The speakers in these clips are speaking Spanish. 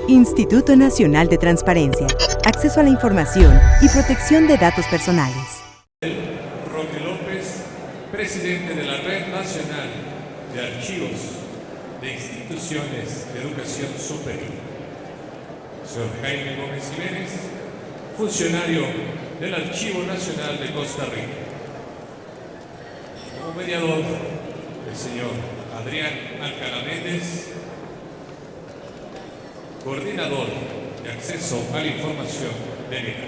Instituto Nacional de Transparencia, Acceso a la Información y Protección de Datos Personales. Roque López, presidente de la Red Nacional de Archivos de Instituciones de Educación Superior. Señor Jaime Gómez Jiménez, funcionario del Archivo Nacional de Costa Rica. Como mediador, el señor Adrián Alcalá Méndez, coordinador de acceso a la información de MECA.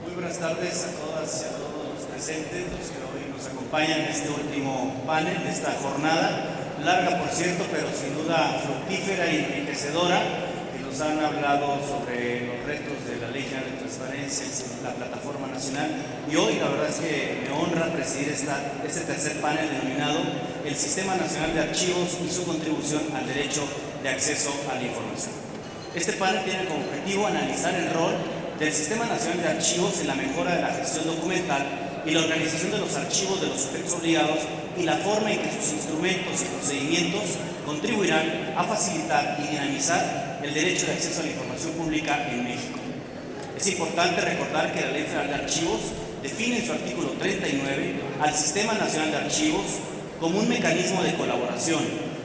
Muy buenas tardes a todas y a todos los presentes, los que hoy nos acompañan en este último panel de esta jornada, larga por cierto, pero sin duda fructífera y enriquecedora, que nos han hablado sobre los retos de la Ley General de Transparencia, la Plataforma Nacional, y hoy la verdad es que me honra presidir este tercer panel denominado El Sistema Nacional de Archivos y su contribución al derecho de acceso a la información. Este panel tiene como objetivo analizar el rol del Sistema Nacional de Archivos en la mejora de la gestión documental y la organización de los archivos de los sujetos obligados y la forma en que sus instrumentos y procedimientos contribuirán a facilitar y dinamizar el derecho de acceso a la información pública en México. Es importante recordar que la Ley Federal de Archivos define en su artículo 39 al Sistema Nacional de Archivos como un mecanismo de colaboración,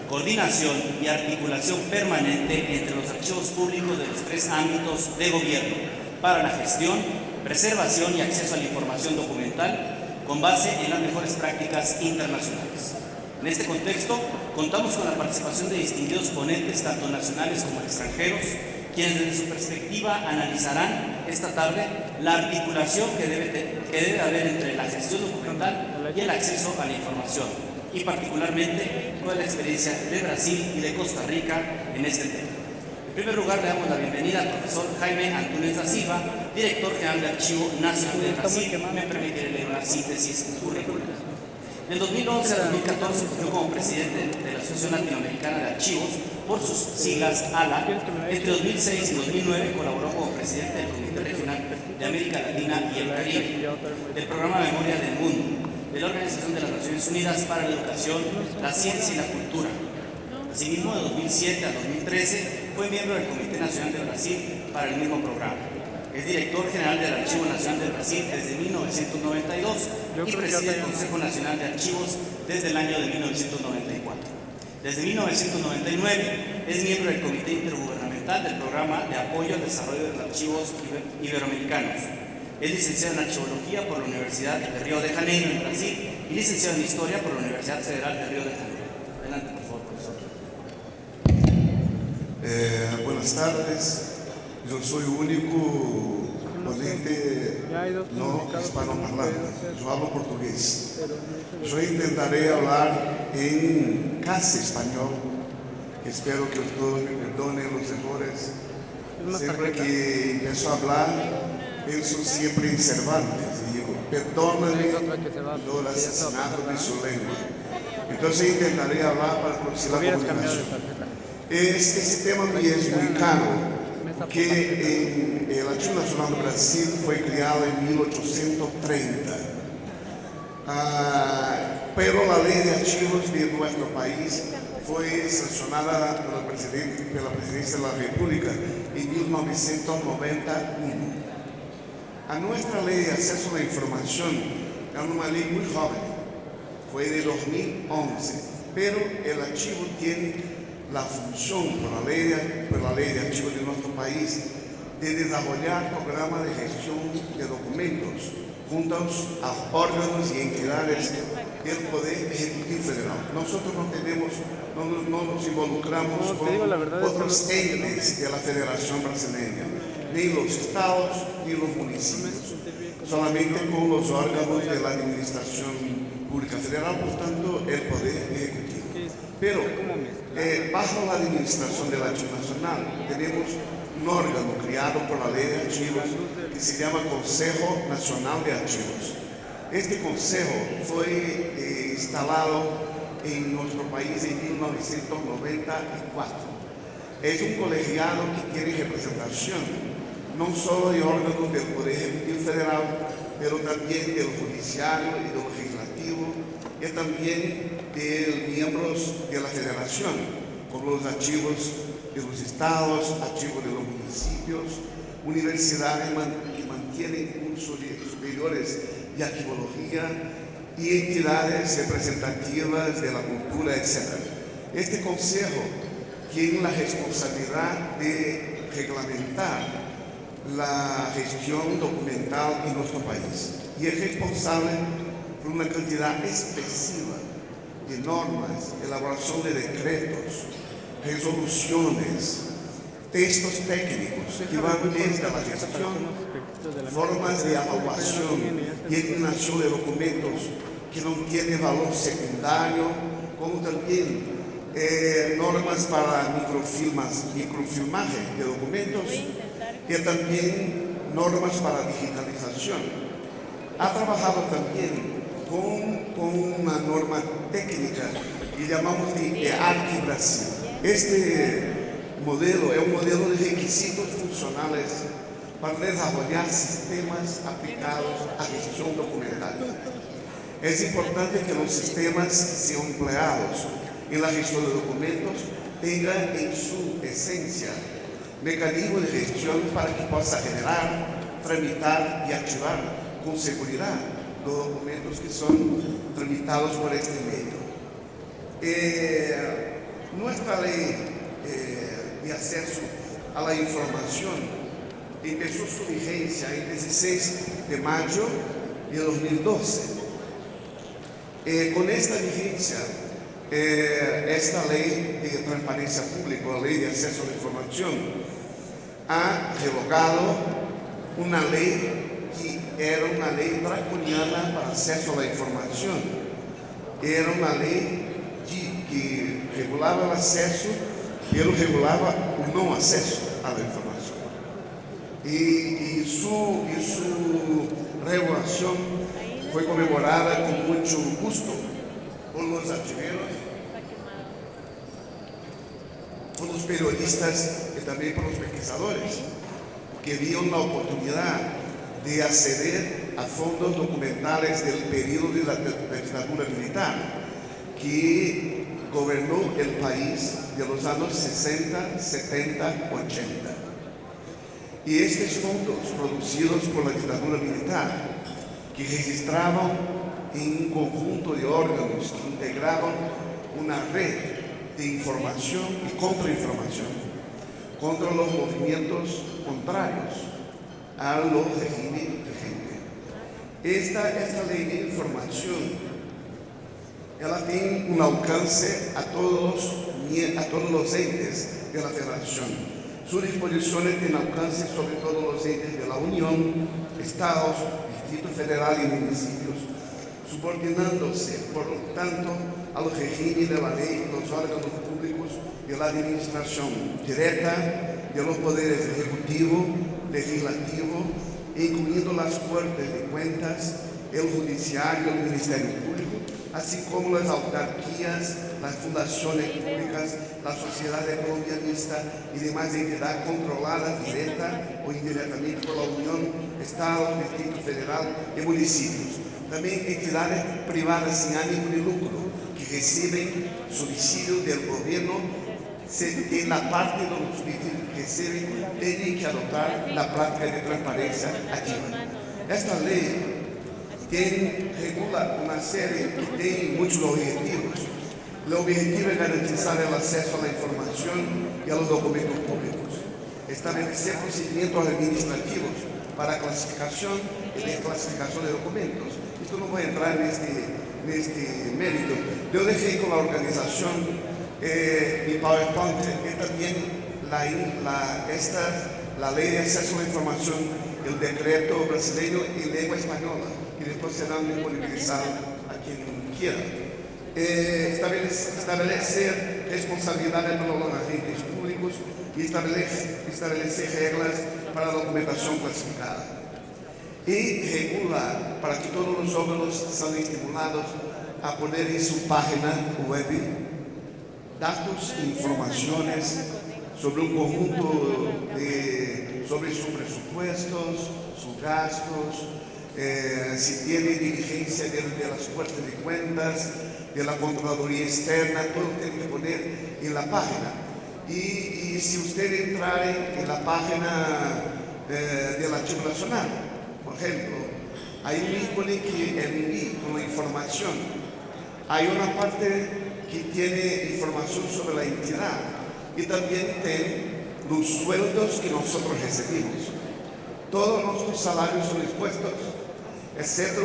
coordinación y articulación permanente entre los archivos públicos de los tres ámbitos de gobierno para la gestión, preservación y acceso a la información documental con base en las mejores prácticas internacionales. En este contexto, contamos con la participación de distinguidos ponentes, tanto nacionales como extranjeros, quienes desde su perspectiva analizarán esta tarde la articulación que debe haber entre la gestión documental y el acceso a la información, y particularmente toda la experiencia de Brasil y de Costa Rica en este tema. En primer lugar, le damos la bienvenida al profesor Jaime Antúnez da Silva, director general del Archivo Nacional de Brasil. Me permitiré leer una síntesis curricular. En 2011 a 2014 fungió como presidente de la Asociación Latinoamericana de Archivos, por sus siglas ALA. Entre 2006 y 2009 colaboró como presidente del Comité Regional de América Latina y el Caribe, del Programa Memoria del Mundo, de la Organización de las Naciones Unidas para la Educación, la Ciencia y la Cultura. Asimismo, de 2007 a 2013 fue miembro del Comité Nacional de Brasil para el mismo programa. Es director general del Archivo Nacional de Brasil desde 1992 y preside el Consejo Nacional de Archivos desde el año de 1994. Desde 1999 es miembro del Comité Intergubernamental del Programa de Apoyo al Desarrollo de los Archivos Iberoamericanos. Es licenciado en Archivología por la Universidad de Río de Janeiro, en Brasil, y licenciado en Historia por la Universidad Federal de Río de Janeiro. Adelante, por favor, profesor. Buenas tardes. Yo soy el único ponente no hispanoparlante. Yo hablo portugués. Yo intentaré hablar en casi español. Espero que todos me perdonen los errores. Siempre que empiezo a hablar, pienso siempre en Cervantes. Y digo, perdóname el asesinato de su lengua. Entonces intentaré hablar para producir la comunicación. Este tema me es muy caro, que el Archivo Nacional de Brasil fue creado en 1830. Pero la ley de archivos de nuestro país fue sancionada por la Presidencia de la República en 1991. A nuestra ley de acceso a la información era una ley muy joven, fue de 2011, pero el archivo tiene la función por la ley de archivos de nuestro país de desarrollar programas de gestión de documentos junto a órganos y entidades del Poder Ejecutivo Federal. Nosotros no nos involucramos con otros entes de la Federación Brasileña, ni los estados ni los municipios, solamente con los órganos de la Administración Pública Federal, por tanto, el Poder Ejecutivo. Pero bajo la administración del Archivo Nacional tenemos un órgano creado por la Ley de Archivos que se llama Consejo Nacional de Archivos. Este consejo fue instalado en nuestro país en 1994. Es un colegiado que tiene representación no solo de órganos del Poder Ejecutivo Federal, pero también del Judiciario y del Legislativo y también de miembros de la federación, como los archivos de los estados, archivos de los municipios, universidades que mantienen cursos superiores de arqueología y entidades representativas de la cultura, etc. Este consejo tiene la responsabilidad de reglamentar la gestión documental en nuestro país y es responsable por una cantidad expresiva de normas, elaboración de decretos, resoluciones, textos técnicos que van desde la gestión, formas de evaluación y eliminación de documentos que no tienen valor secundario, como también normas para microfilmaje de documentos y también normas para digitalización. Ha trabajado también con una norma técnica que llamamos de Arquibrasil. Este modelo es un modelo de requisitos funcionales para desarrollar sistemas aplicados a gestión documental. Es importante que los sistemas sean empleados en la gestión de documentos tengan en su esencia mecanismos de gestión para que pueda generar, tramitar y archivar con seguridad los documentos que son tramitados por este medio. Nuestra ley de acceso a la información empezó su vigencia el 16 de mayo de 2012. Con esta vigencia, esta ley de transparencia pública, la ley de acceso a la información, ha revocado una ley que era una ley draconiana para acceso a la información. Era una ley que regulaba el acceso, pero regulaba el no acceso a la información. Y su regulación fue conmemorada con mucho gusto por los archiveros, por los periodistas y también por los pesquisadores, que vieron la oportunidad de acceder a fondos documentales del periodo de la dictadura militar, que gobernó el país de los años 60, 70, 80. Y estos fondos producidos por la dictadura militar, que registraban en un conjunto de órganos que integraban una red de información y contrainformación contra los movimientos contrarios a los regímenes vigentes. Esta ley de información, ela tiene un alcance a todos los entes de la federación. Sus disposiciones tienen alcance sobre todos los entes de la Unión, estados, Distrito Federal y municipios, subordinándose, por lo tanto, a los regímenes de la ley, los órganos públicos de la administración directa de los poderes ejecutivo, legislativo, incluyendo las Cortes de Cuentas, el Judiciario, el Ministerio Público, así como las autarquías, las fundaciones públicas, la sociedad colombianista y demás entidades controladas directa o indirectamente por la Unión, Estado, Distrito Federal y municipios. También entidades privadas sin ánimo de lucro que reciben subsidios del gobierno, en la parte de los subsidios que reciben, tienen que adoptar la práctica de transparencia activa. Esta ley regula una serie que tiene muchos objetivos. El objetivo es garantizar el acceso a la información y a los documentos públicos, establecer procedimientos administrativos para clasificación y desclasificación de documentos. Esto no voy a entrar en este mérito. Yo dejé con la organización mi PowerPoint, que también la ley de acceso a la información, el decreto brasileño en lengua española, y después serán disponibilizados a quien quiera. Establecer responsabilidades para los agentes públicos y establecer reglas para la documentación clasificada. Y regular para que todos los órganos sean estimulados a poner en su página web datos e informaciones sobre un conjunto sobre sus presupuestos, sus gastos, si tiene diligencia de las puertas de cuentas, de la Contraloría Externa, todo tiene que poner en la página. Y si usted entra en la página del Archivo Nacional, por ejemplo, hay un ícono que envía con la información. Hay una parte que tiene información sobre la entidad y también tiene los sueldos que nosotros recibimos. Todos nuestros salarios son expuestos, excepto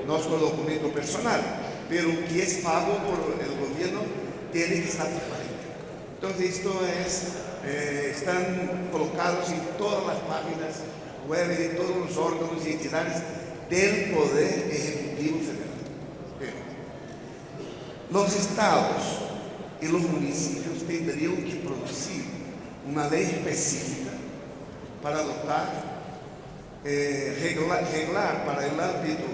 nuestro documento personal, pero que es pago por el gobierno tiene que estar transparente. Entonces esto están colocados en todas las páginas web de todos los órganos y entidades del Poder Ejecutivo Federal. Los estados y los municipios tendrían que producir una ley específica para adoptar, regular para el ámbito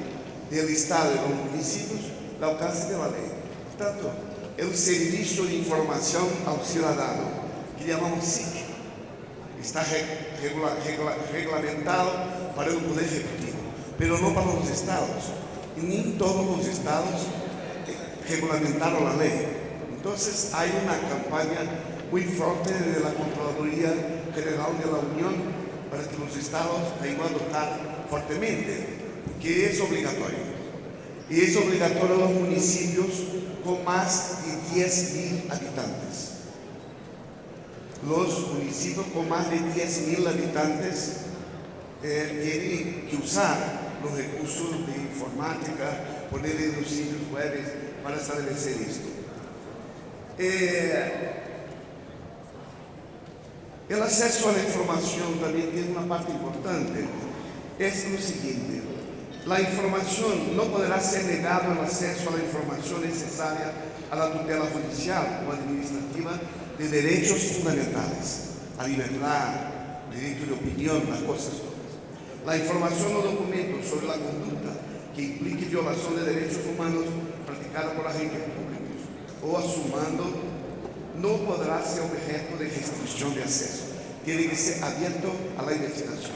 del estado y los municipios el alcance de la ley. Tanto el Servicio de Información al Ciudadano, que llamamos SIC, está reglamentado para el Poder Ejecutivo, pero no para los estados. Y ni todos los estados regulamentaron la ley. Entonces hay una campaña muy fuerte de la Contraloría General de la Unión para que los estados tengan que adoptar fuertemente, que es obligatorio. Y es obligatorio en los municipios con más de 10.000 habitantes. Los municipios con más de 10.000 habitantes tienen que usar los recursos de informática, poner en los sitios web para establecer esto. El acceso a la información también tiene una parte importante. Es lo siguiente: la información no podrá ser negado el acceso a la información necesaria a la tutela judicial o administrativa de derechos fundamentales, a libertad, derecho de opinión, las cosas todas. La información o documentos sobre la conducta que implique violación de derechos humanos practicada por agentes públicos o a su mando no podrá ser objeto de restricción de acceso. Tiene que ser abierto a la investigación.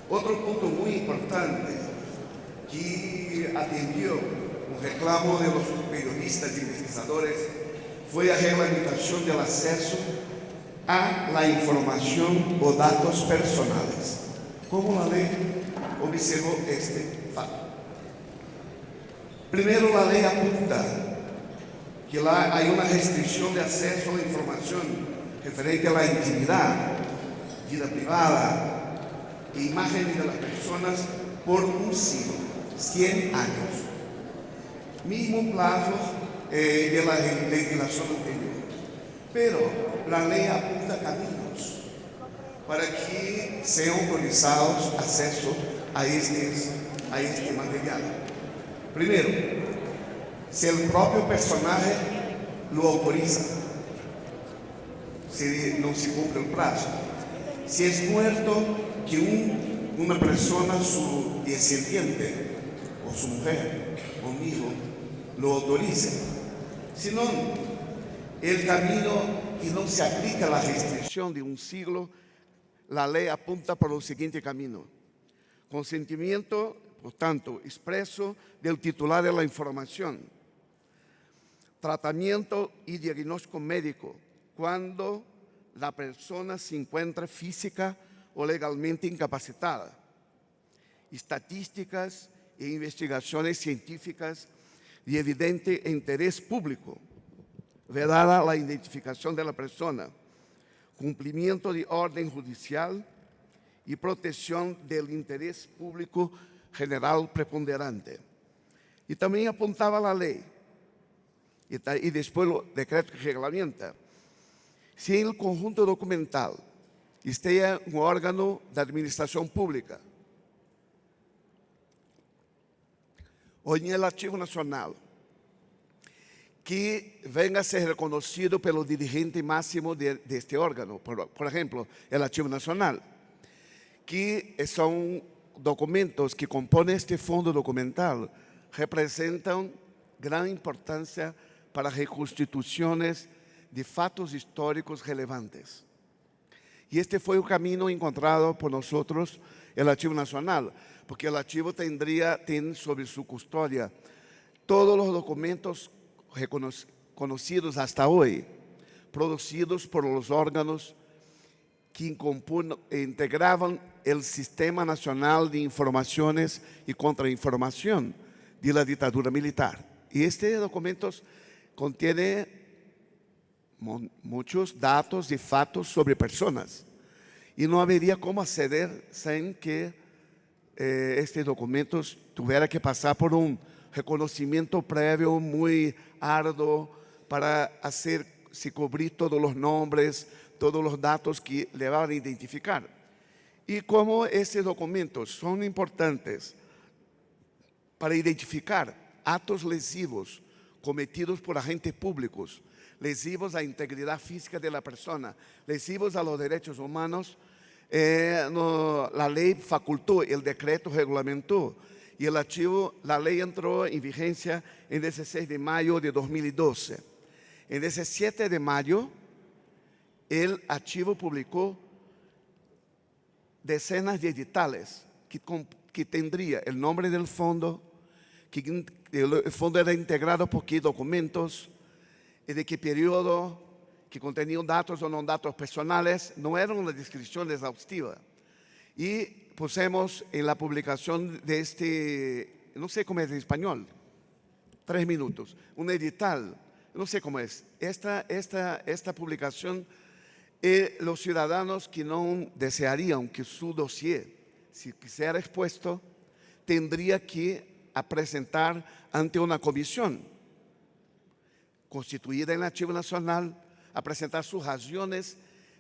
Otro punto muy importante que atendió un reclamo de los periodistas e investigadores fue la reglamentación del acceso a la información o datos personales. ¿Cómo la ley observó este facto? Primero, la ley apunta que hay una restricción de acceso a la información referente a la intimidad, vida privada e imágenes de las personas por un siglo, 100 años, mismo plazo de la legislación anterior. Pero la ley apunta caminos para que sean autorizados acceso a este material. Primero, si el propio personaje lo autoriza, si no se cumple el plazo. Si es muerto, que una persona, su descendiente, o su mujer, o un hijo, lo autorice. Si no, el camino que no se aplica la restricción de un siglo, la ley apunta por el siguiente camino: consentimiento, por tanto, expreso del titular de la información, tratamiento y diagnóstico médico cuando la persona se encuentra física o legalmente incapacitada, estadísticas e investigaciones científicas de evidente interés público, vedada la identificación de la persona, cumplimiento de orden judicial y protección del interés público general preponderante. Y también apuntaba la ley, y después el decreto que reglamenta, si en el conjunto documental esté un órgano de administración pública o en el Archivo Nacional que venga a ser reconocido pelo dirigente máximo de este órgano, por ejemplo, el Archivo Nacional, que son documentos que componen este fondo documental, representan gran importancia para reconstituciones de fatos históricos relevantes. Y este fue el camino encontrado por nosotros, el Archivo Nacional, porque el archivo tiene sobre su custodia todos los documentos conocidos hasta hoy, producidos por los órganos que integraban el Sistema Nacional de Informaciones y Contrainformación de la dictadura militar. Y este documento contiene muchos datos y fatos sobre personas. Y no habría cómo acceder sin que este documento tuviera que pasar por un reconocimiento previo muy arduo para se cubrir todos los nombres, todos los datos que le van a identificar. Y como estos documentos son importantes para identificar actos lesivos cometidos por agentes públicos, lesivos a la integridad física de la persona, lesivos a los derechos humanos, la ley facultó, el decreto reglamentó, y el archivo, la ley entró en vigencia el 16 de mayo de 2012. El 17 de mayo, el archivo publicó decenas de editales que tendría el nombre del fondo, que el fondo era integrado por qué documentos, de qué periodo, que contenían datos o no datos personales. No era una descripción exhaustiva. Y pusimos en la publicación de este, no sé cómo es en español, 3 minutos, un edital, no sé cómo es. Esta publicación, los ciudadanos que no desearían que su dossier, si quisiera expuesto, tendría que presentar ante una comisión constituida en el Archivo Nacional, a presentar sus razones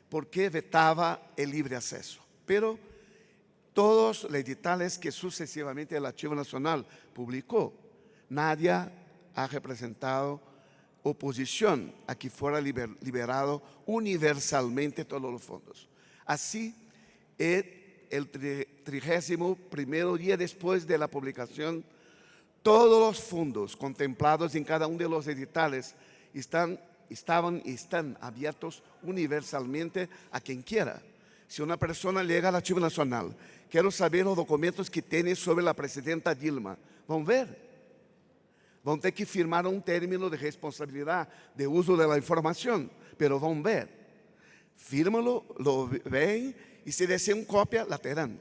por qué vetaba el libre acceso. Pero todos los editales que sucesivamente el Archivo Nacional publicó, nadie ha representado oposición a que fuera liberado universalmente todos los fondos. Así, el 31º día después de la publicación, todos los fondos contemplados en cada uno de los editales están abiertos universalmente a quien quiera. Si una persona llega al Archivo Nacional, quiero saber los documentos que tiene sobre la presidenta Dilma, van a ver. Van a tener que firmar un término de responsabilidad de uso de la información, pero van a ver. Fírmalo, lo ven y si desean copia, la tendrán.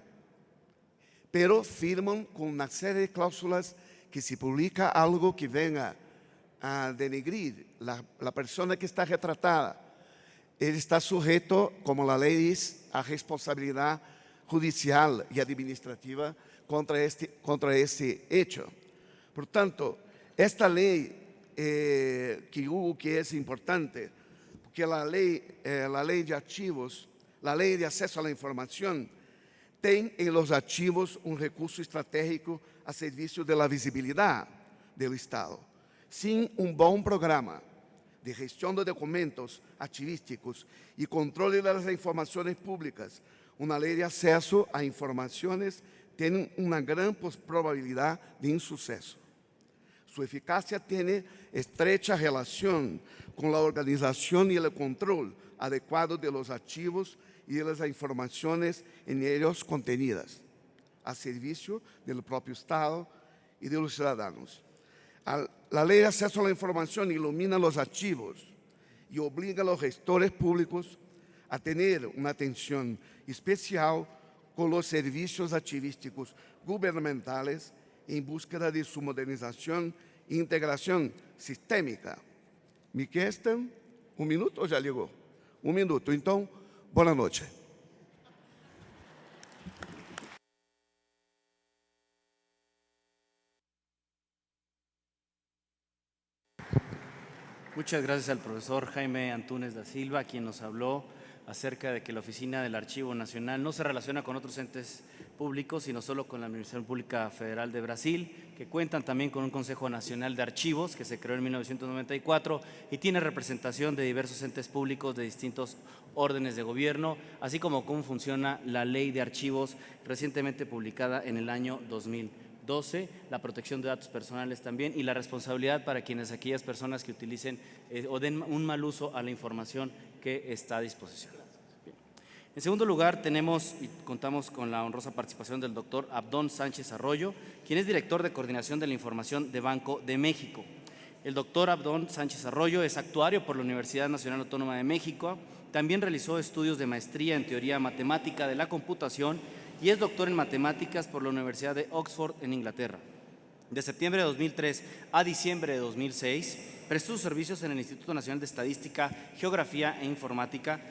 Pero firman con una serie de cláusulas que si publica algo que venga a denegrir la persona que está retratada, él está sujeto, como la ley dice, a responsabilidad judicial y administrativa contra este hecho. Por tanto, esta ley que es importante, porque la ley de archivos, la ley de acceso a la información, tiene en los archivos un recurso estratégico a servicio de la visibilidad del Estado. Sin un buen programa de gestión de documentos archivísticos y control de las informaciones públicas, una ley de acceso a informaciones tiene una gran probabilidad de insuceso. Su eficacia tiene estrecha relación con la organización y el control adecuado de los archivos y de las informaciones en ellos contenidas, a servicio del propio Estado y de los ciudadanos. La ley de acceso a la información ilumina los archivos y obliga a los gestores públicos a tener una atención especial con los servicios archivísticos gubernamentales en búsqueda de su modernización e integración sistémica. ¿Me quedan un minuto o ya llegó? Un minuto. Entonces, buenas noches. Muchas gracias al profesor Jaime Antúnez da Silva, quien nos habló acerca de que la Oficina del Archivo Nacional no se relaciona con otros entes públicos, sino solo con la Administración Pública Federal de Brasil, que cuentan también con un Consejo Nacional de Archivos, que se creó en 1994 y tiene representación de diversos entes públicos de distintos órdenes de gobierno, así como cómo funciona la Ley de Archivos recientemente publicada en el año 2012, la protección de datos personales también y la responsabilidad para aquellas personas que utilicen o den un mal uso a la información que está a disposición. Bien. En segundo lugar, tenemos y contamos con la honrosa participación del doctor Abdón Sánchez Arroyo, quien es director de Coordinación de la Información de Banco de México. El doctor Abdón Sánchez Arroyo es actuario por la Universidad Nacional Autónoma de México, también realizó estudios de maestría en Teoría Matemática de la Computación y es doctor en Matemáticas por la Universidad de Oxford en Inglaterra. De septiembre de 2003 a diciembre de 2006, prestó sus servicios en el Instituto Nacional de Estadística, Geografía e Informática.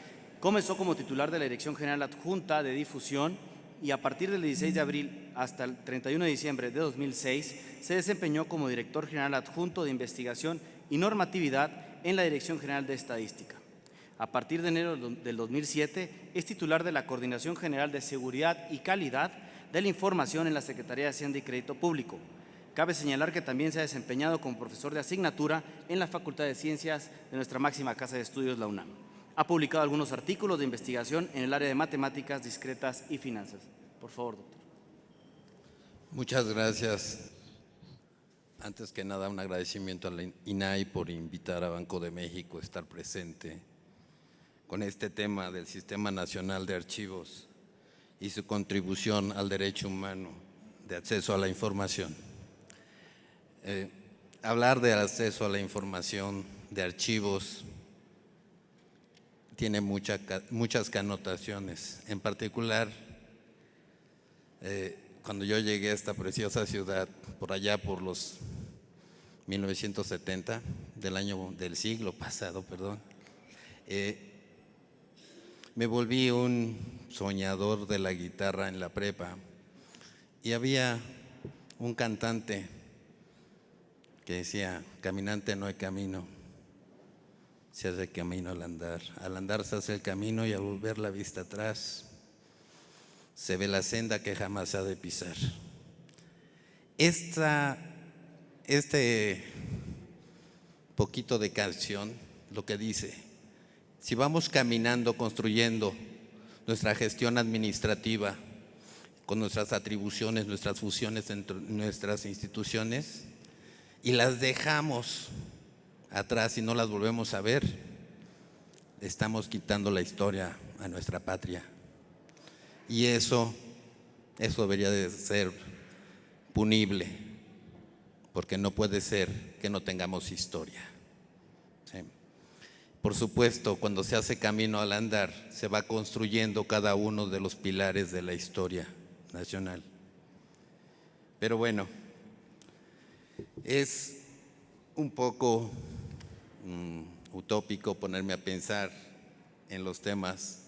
Comenzó como titular de la Dirección General Adjunta de Difusión y a partir del 16 de abril hasta el 31 de diciembre de 2006 se desempeñó como Director General Adjunto de Investigación y Normatividad en la Dirección General de Estadística. A partir de enero del 2007 es titular de la Coordinación General de Seguridad y Calidad de la Información en la Secretaría de Hacienda y Crédito Público. Cabe señalar que también se ha desempeñado como profesor de asignatura en la Facultad de Ciencias de nuestra máxima casa de estudios, la UNAM. Ha publicado algunos artículos de investigación en el área de matemáticas discretas y finanzas. Por favor, doctor. Muchas gracias. Antes que nada, un agradecimiento a la INAI por invitar a Banco de México a estar presente con este tema del Sistema Nacional de Archivos y su contribución al derecho humano de acceso a la información. Hablar de acceso a la información de archivos tiene muchas connotaciones. En particular, cuando yo llegué a esta preciosa ciudad, por allá por los 1970, del siglo pasado, perdón, me volví un soñador de la guitarra en la prepa y había un cantante que decía: caminante no hay camino, se hace camino al andar se hace el camino y al volver la vista atrás se ve la senda que jamás ha de pisar. Este poquito de canción lo que dice: si vamos caminando, construyendo nuestra gestión administrativa con nuestras atribuciones, nuestras funciones entre nuestras instituciones y las dejamos atrás y no las volvemos a ver, estamos quitando la historia a nuestra patria. Y eso debería de ser punible, porque no puede ser que no tengamos historia. ¿Sí? Por supuesto, cuando se hace camino al andar, se va construyendo cada uno de los pilares de la historia nacional. Pero bueno, es un poco utópico ponerme a pensar en los temas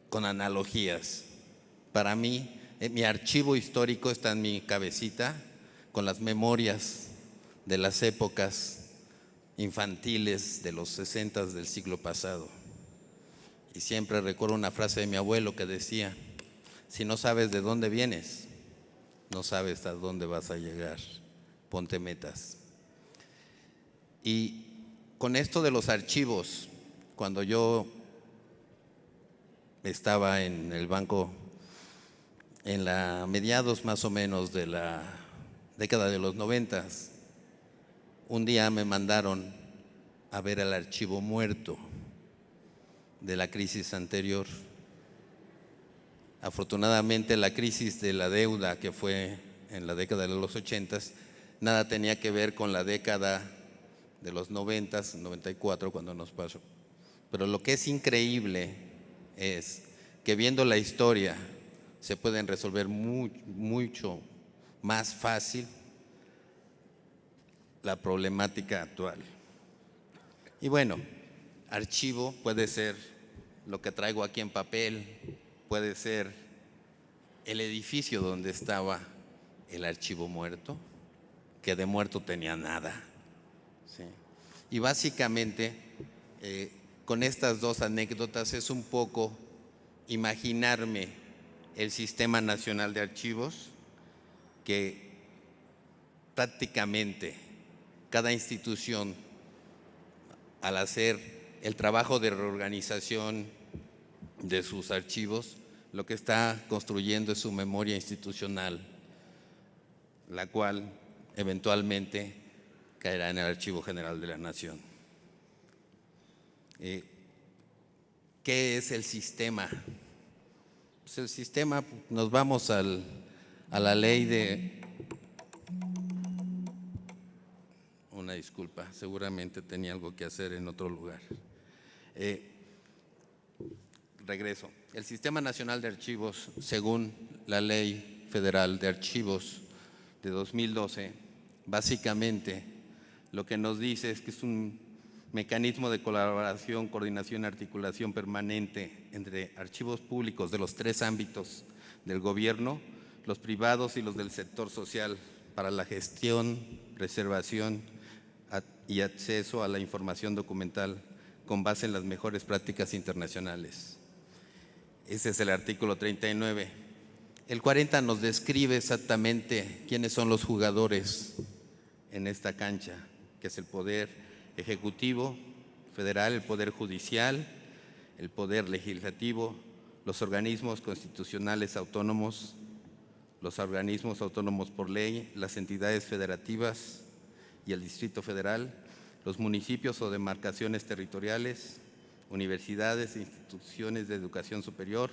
con analogías. Para mí, mi archivo histórico está en mi cabecita, con las memorias de las épocas infantiles de los 60 del siglo pasado. Y siempre recuerdo una frase de mi abuelo que decía: si no sabes de dónde vienes, no sabes a dónde vas a llegar, ponte metas. Y con esto de los archivos, cuando yo estaba en el banco en la mediados más o menos de la década de los 90, un día me mandaron a ver el archivo muerto de la crisis anterior. Afortunadamente, la crisis de la deuda que fue en la década de los 80 nada tenía que ver con la década de los 90, 94, cuando nos pasó. Pero lo que es increíble es que viendo la historia se pueden resolver mucho más fácil la problemática actual. Y bueno, archivo puede ser lo que traigo aquí en papel, puede ser el edificio donde estaba el archivo muerto, que de muerto tenía nada. ¿Sí? Y básicamente, con estas dos anécdotas es un poco imaginarme el Sistema Nacional de Archivos, que prácticamente cada institución, al hacer el trabajo de reorganización de sus archivos, lo que está construyendo es su memoria institucional, la cual eventualmente caerá en el Archivo General de la Nación. ¿Qué es el sistema? Pues el sistema, nos vamos a la ley de... Una disculpa, seguramente tenía algo que hacer en otro lugar. Regreso. El Sistema Nacional de Archivos, según la Ley Federal de Archivos de 2012, básicamente lo que nos dice es que es un mecanismo de colaboración, coordinación y articulación permanente entre archivos públicos de los 3 ámbitos del gobierno, los privados y los del sector social para la gestión, preservación y acceso a la información documental con base en las mejores prácticas internacionales. Ese es el artículo 39. El 40 nos describe exactamente quiénes son los jugadores en esta cancha, que es el Poder Ejecutivo Federal, el Poder Judicial, el Poder Legislativo, los organismos constitucionales autónomos, los organismos autónomos por ley, las entidades federativas y el Distrito Federal, los municipios o demarcaciones territoriales, universidades e instituciones de educación superior,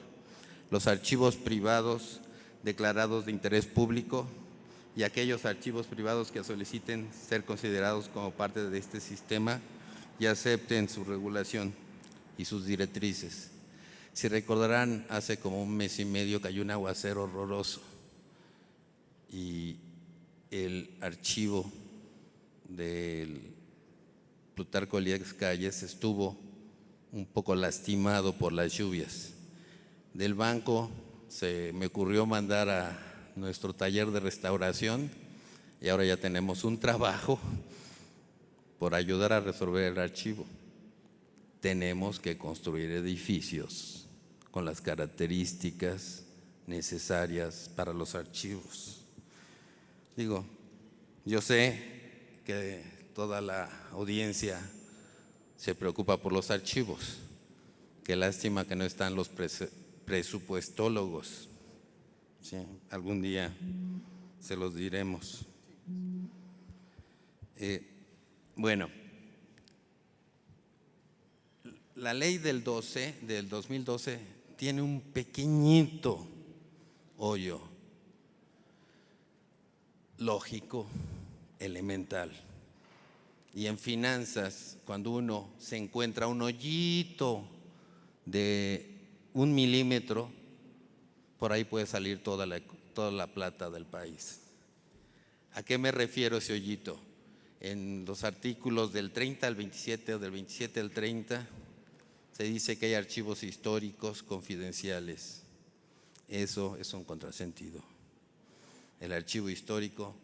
los archivos privados declarados de interés público y aquellos archivos privados que soliciten ser considerados como parte de este sistema y acepten su regulación y sus directrices. Si recordarán, hace como un mes y medio cayó un aguacero horroroso y el archivo del Plutarco Elías Calles estuvo un poco lastimado por las lluvias. Del banco se me ocurrió mandar a nuestro taller de restauración y ahora ya tenemos un trabajo por ayudar a resolver el archivo. Tenemos que construir edificios con las características necesarias para los archivos. Digo, yo sé que toda la audiencia se preocupa por los archivos. Qué lástima que no están los presupuestólogos. Sí, algún día se los diremos. Bueno, la ley del 2012 tiene un pequeñito hoyo lógico, elemental. Y en finanzas, cuando uno se encuentra un hoyito de 1 milímetro, por ahí puede salir toda la plata del país. ¿A qué me refiero ese hoyito? En los artículos del 30 al 27 o del 27 al 30 se dice que hay archivos históricos confidenciales. Eso es un contrasentido. El archivo histórico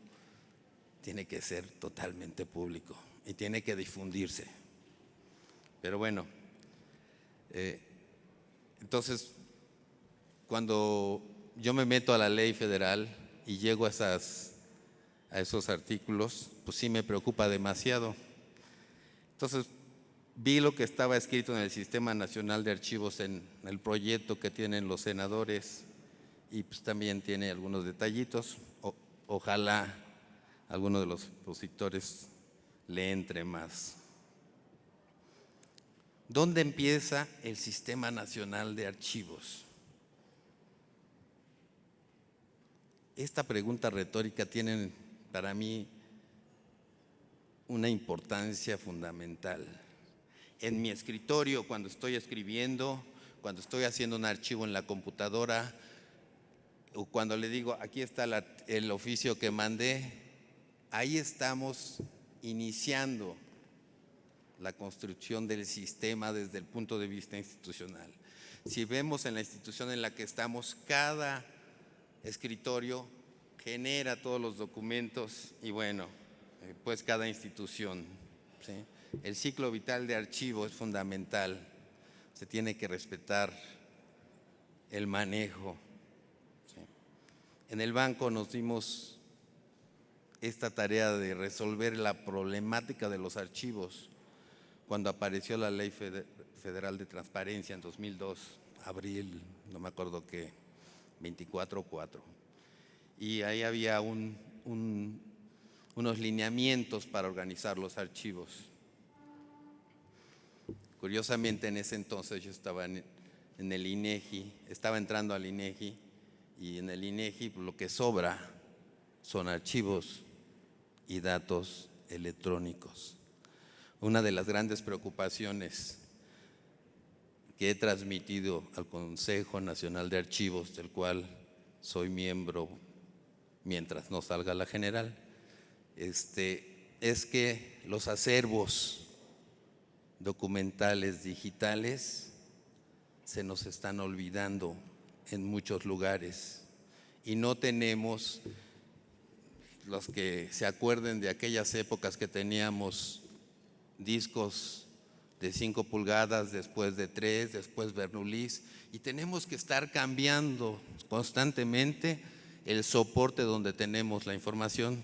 tiene que ser totalmente público y tiene que difundirse. Pero bueno, entonces, cuando yo me meto a la ley federal y llego a esos artículos, pues sí me preocupa demasiado. Entonces, vi lo que estaba escrito en el Sistema Nacional de Archivos, en el proyecto que tienen los senadores, y pues también tiene algunos detallitos. Ojalá alguno de los opositores le entre más. ¿Dónde empieza el Sistema Nacional de Archivos? Esta pregunta retórica tiene para mí una importancia fundamental. En mi escritorio, cuando estoy escribiendo, cuando estoy haciendo un archivo en la computadora, o cuando le digo, aquí está el oficio que mandé, ahí estamos iniciando la construcción del sistema desde el punto de vista institucional. Si vemos en la institución en la que estamos, cada escritorio genera todos los documentos y bueno, pues cada institución, ¿sí? El ciclo vital de archivo es fundamental, se tiene que respetar el manejo. ¿Sí? En el banco nos dimos esta tarea de resolver la problemática de los archivos cuando apareció la Ley Federal de Transparencia en 2002, abril, no me acuerdo qué, 24/4. Y ahí había unos lineamientos para organizar los archivos. Curiosamente, en ese entonces yo estaba en el INEGI, estaba entrando al INEGI, y en el INEGI lo que sobra son archivos y datos electrónicos. Una de las grandes preocupaciones que he transmitido al Consejo Nacional de Archivos, del cual soy miembro mientras no salga la general, es que los acervos documentales digitales se nos están olvidando en muchos lugares y no tenemos, los que se acuerden de aquellas épocas que teníamos discos de 5 pulgadas, después de 3, después Bernoullis, y tenemos que estar cambiando constantemente el soporte donde tenemos la información.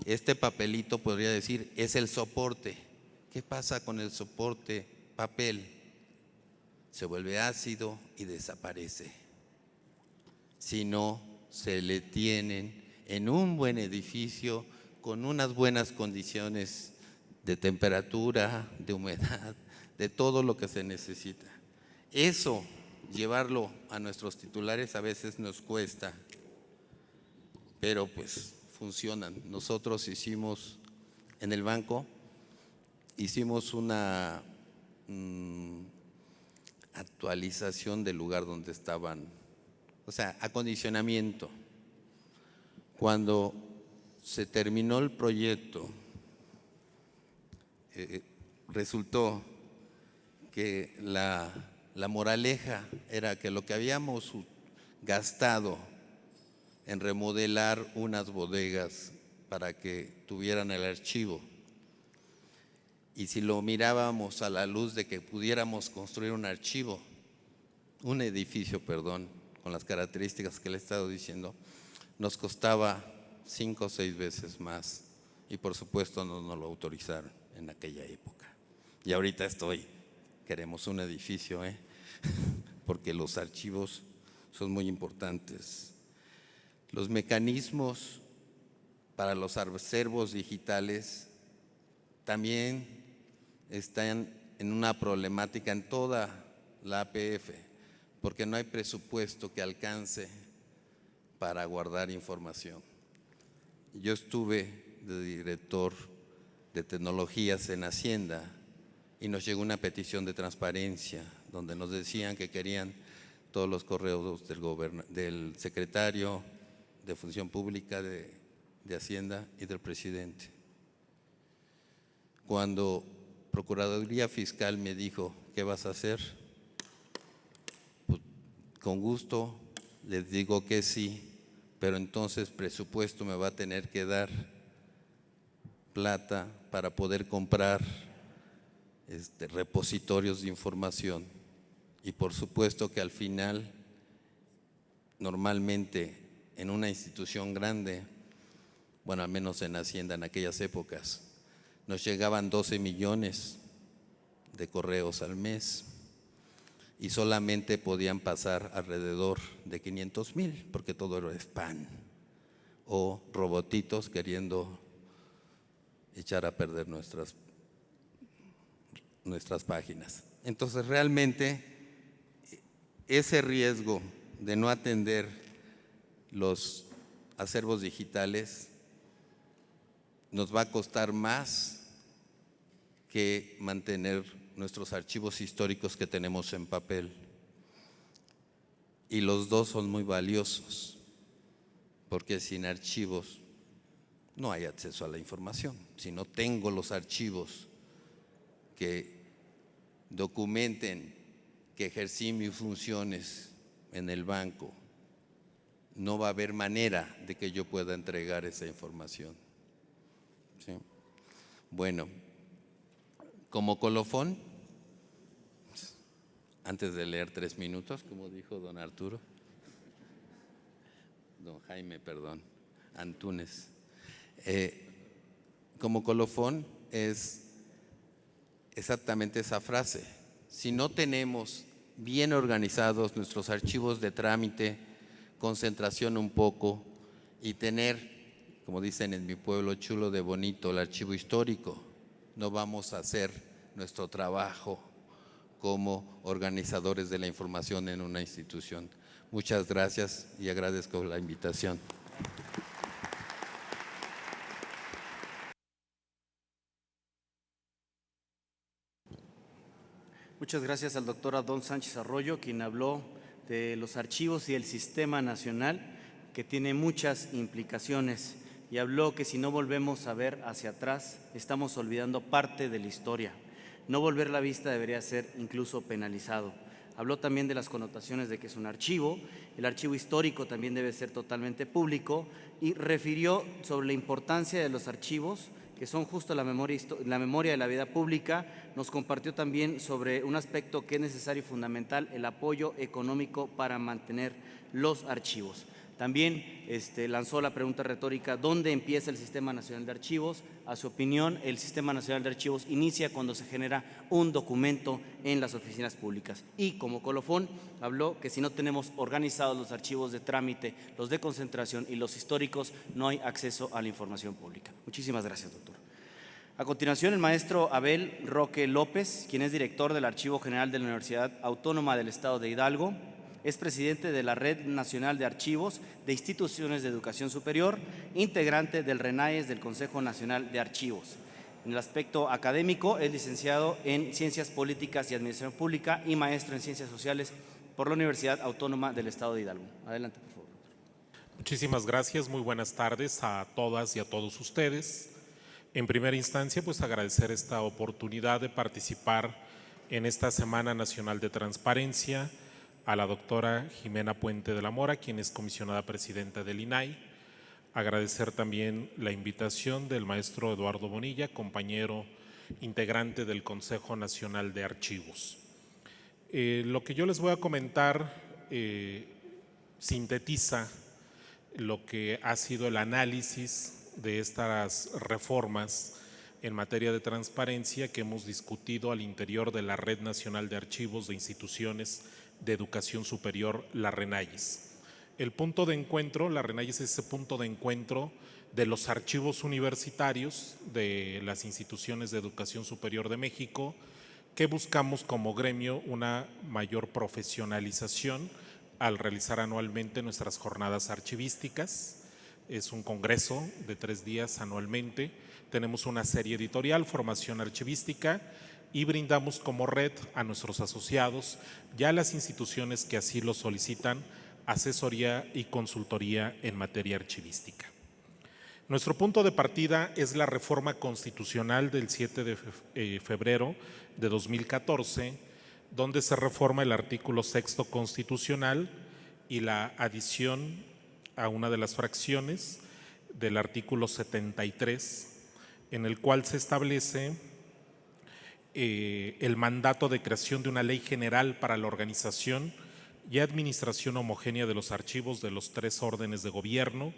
Este papelito, podría decir, es el soporte. ¿Qué pasa con el soporte papel? Se vuelve ácido y desaparece. Si no se le tienen en un buen edificio con unas buenas condiciones de temperatura, de humedad, de todo lo que se necesita. Eso, llevarlo a nuestros titulares a veces nos cuesta, pero pues funcionan. Nosotros hicimos en el banco, hicimos una actualización del lugar donde estaban, o sea, acondicionamiento. Cuando se terminó el proyecto, resultó que la moraleja era que lo que habíamos gastado en remodelar unas bodegas para que tuvieran el archivo, y si lo mirábamos a la luz de que pudiéramos construir un edificio, con las características que le he estado diciendo, nos costaba 5 o 6 veces más, y por supuesto no nos lo autorizaron en aquella época. Y ahorita queremos un edificio, porque los archivos son muy importantes. Los mecanismos para los acervos digitales también están en una problemática en toda la APF, porque no hay presupuesto que alcance para guardar información. Yo estuve de director de tecnologías en Hacienda y nos llegó una petición de transparencia donde nos decían que querían todos los correos del secretario de Función Pública de Hacienda y del presidente. Cuando Procuraduría Fiscal me dijo, ¿qué vas a hacer? Pues, con gusto les digo que sí, pero entonces presupuesto me va a tener que dar plata para poder comprar repositorios de información. Y por supuesto que al final, normalmente en una institución grande, bueno, al menos en Hacienda en aquellas épocas, nos llegaban 12 millones de correos al mes y solamente podían pasar alrededor de 500,000, porque todo era spam o robotitos queriendo echar a perder nuestras páginas. Entonces, realmente, ese riesgo de no atender los acervos digitales nos va a costar más que mantener nuestros archivos históricos que tenemos en papel. Y los dos son muy valiosos, porque sin archivos no hay acceso a la información. Si no tengo los archivos que documenten que ejercí mis funciones en el banco, no va a haber manera de que yo pueda entregar esa información. ¿Sí? Bueno, como colofón, antes de leer 3 minutos, como dijo don Arturo, don Jaime, perdón, Antúnez, como colofón es exactamente esa frase. Si no tenemos bien organizados nuestros archivos de trámite, concentración un poco y tener, como dicen en mi pueblo, chulo de bonito, el archivo histórico, no vamos a hacer nuestro trabajo como organizadores de la información en una institución. Muchas gracias y agradezco la invitación. Muchas gracias al doctor Adón Sánchez Arroyo, quien habló de los archivos y el Sistema Nacional, que tiene muchas implicaciones, y habló que si no volvemos a ver hacia atrás, estamos olvidando parte de la historia. No volver la vista debería ser incluso penalizado. Habló también de las connotaciones de que es un archivo, el archivo histórico también debe ser totalmente público, y refirió sobre la importancia de los archivos, que son justo la memoria de la vida pública. Nos compartió también sobre un aspecto que es necesario y fundamental, el apoyo económico para mantener los archivos. También lanzó la pregunta retórica: ¿dónde empieza el Sistema Nacional de Archivos? A su opinión, el Sistema Nacional de Archivos inicia cuando se genera un documento en las oficinas públicas. Y como colofón, habló que si no tenemos organizados los archivos de trámite, los de concentración y los históricos, no hay acceso a la información pública. Muchísimas gracias, doctor. A continuación, el maestro Abel Roque López, quien es director del Archivo General de la Universidad Autónoma del Estado de Hidalgo, es presidente de la Red Nacional de Archivos de Instituciones de Educación Superior, integrante del RENAES del Consejo Nacional de Archivos. En el aspecto académico, es licenciado en Ciencias Políticas y Administración Pública y maestro en Ciencias Sociales por la Universidad Autónoma del Estado de Hidalgo. Adelante, por favor. Muchísimas gracias, muy buenas tardes a todas y a todos ustedes. En primera instancia, pues agradecer esta oportunidad de participar en esta Semana Nacional de Transparencia, a la doctora Jimena Puente de la Mora, quien es comisionada presidenta del INAI. Agradecer también la invitación del maestro Eduardo Bonilla, compañero integrante del Consejo Nacional de Archivos. Lo que yo les voy a comentar sintetiza lo que ha sido el análisis de estas reformas en materia de transparencia que hemos discutido al interior de la Red Nacional de Archivos de Instituciones de Educación Superior, la RENAES. El punto de encuentro, la RENAES es ese punto de encuentro de los archivos universitarios de las instituciones de educación superior de México, que buscamos como gremio una mayor profesionalización al realizar anualmente nuestras jornadas archivísticas. Es un congreso de 3 días anualmente. Tenemos una serie editorial, formación archivística, y brindamos como red a nuestros asociados y a las instituciones que así lo solicitan asesoría y consultoría en materia archivística. Nuestro punto de partida es la reforma constitucional del 7 de febrero de 2014, donde se reforma el artículo 6º constitucional y la adición a una de las fracciones del artículo 73, en el cual se establece el mandato de creación de una ley general para la organización y administración homogénea de los archivos de los 3 órdenes de gobierno,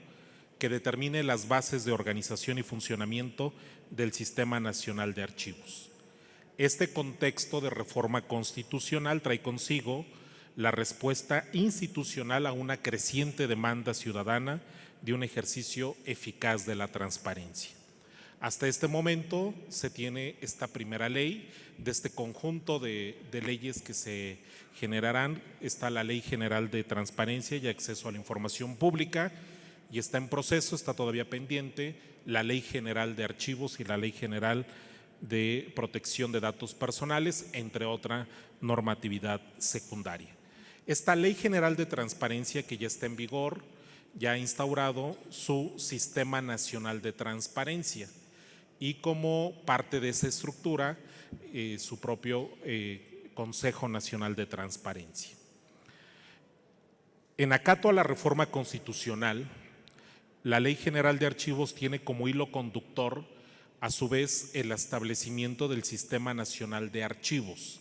que determine las bases de organización y funcionamiento del Sistema Nacional de Archivos. Este contexto de reforma constitucional trae consigo la respuesta institucional a una creciente demanda ciudadana de un ejercicio eficaz de la transparencia. Hasta este momento se tiene esta primera ley. De este conjunto de leyes que se generarán está la Ley General de Transparencia y Acceso a la Información Pública, y está en proceso, está todavía pendiente, la Ley General de Archivos y la Ley General de Protección de Datos Personales, entre otra normatividad secundaria. Esta Ley General de Transparencia, que ya está en vigor, ya ha instaurado su Sistema Nacional de Transparencia, y como parte de esa estructura, su propio Consejo Nacional de Transparencia. En acato a la reforma constitucional, la Ley General de Archivos tiene como hilo conductor, a su vez, el establecimiento del Sistema Nacional de Archivos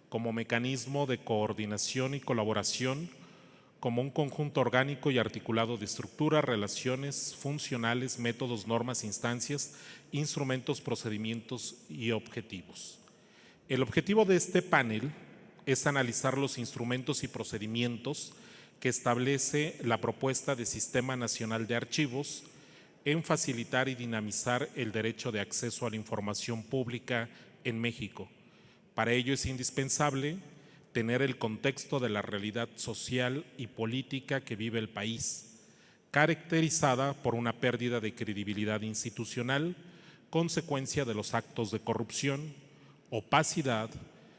como mecanismo de coordinación y colaboración, como un conjunto orgánico y articulado de estructuras, relaciones funcionales, métodos, normas, instancias, instrumentos, procedimientos y objetivos. El objetivo de este panel es analizar los instrumentos y procedimientos que establece la propuesta de Sistema Nacional de Archivos en facilitar y dinamizar el derecho de acceso a la información pública en México, Para ello es indispensable tener el contexto de la realidad social y política que vive el país, caracterizada por una pérdida de credibilidad institucional, consecuencia de los actos de corrupción, opacidad,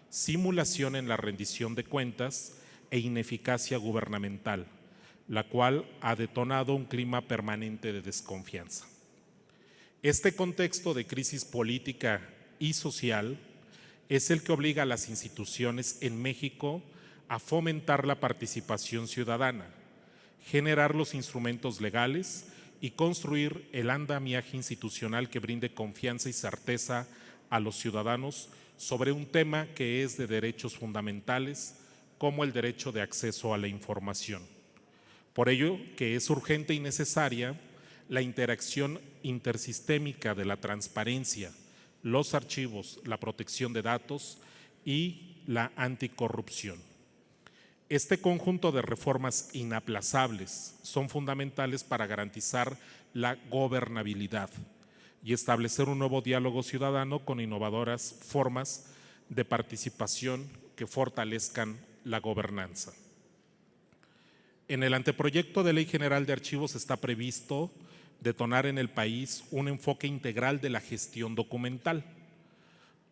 simulación en la rendición de cuentas e ineficacia gubernamental, la cual ha detonado un clima permanente de desconfianza. Este contexto de crisis política y social es el que obliga a las instituciones en México a fomentar la participación ciudadana, generar los instrumentos legales y construir el andamiaje institucional que brinde confianza y certeza a los ciudadanos sobre un tema que es de derechos fundamentales, como el derecho de acceso a la información. Por ello que es urgente y necesaria la interacción intersistémica de la transparencia, los archivos, la protección de datos y la anticorrupción. Este conjunto de reformas inaplazables son fundamentales para garantizar la gobernabilidad y establecer un nuevo diálogo ciudadano con innovadoras formas de participación que fortalezcan la gobernanza. En el anteproyecto de Ley General de Archivos está previsto detonar en el país un enfoque integral de la gestión documental,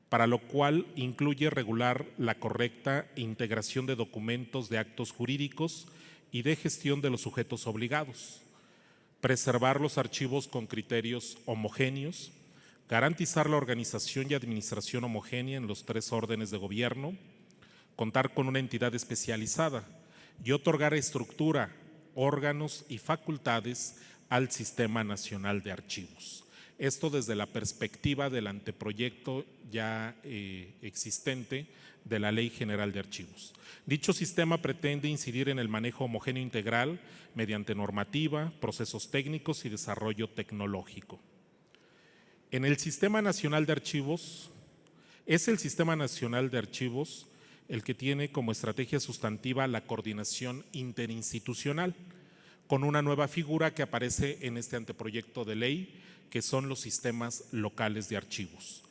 para lo cual incluye regular la correcta integración de documentos de actos jurídicos y de gestión de los sujetos obligados, preservar los archivos con criterios homogéneos, garantizar la organización y administración homogénea en los 3 órdenes de gobierno, contar con una entidad especializada y otorgar estructura, órganos y facultades al Sistema Nacional de Archivos. Esto desde la perspectiva del anteproyecto ya existente de la Ley General de Archivos. Dicho sistema pretende incidir en el manejo homogéneo integral mediante normativa, procesos técnicos y desarrollo tecnológico. En el Sistema Nacional de Archivos, es el Sistema Nacional de Archivos el que tiene como estrategia sustantiva la coordinación interinstitucional, con una nueva figura que aparece en este anteproyecto de ley, que son los sistemas locales de archivos.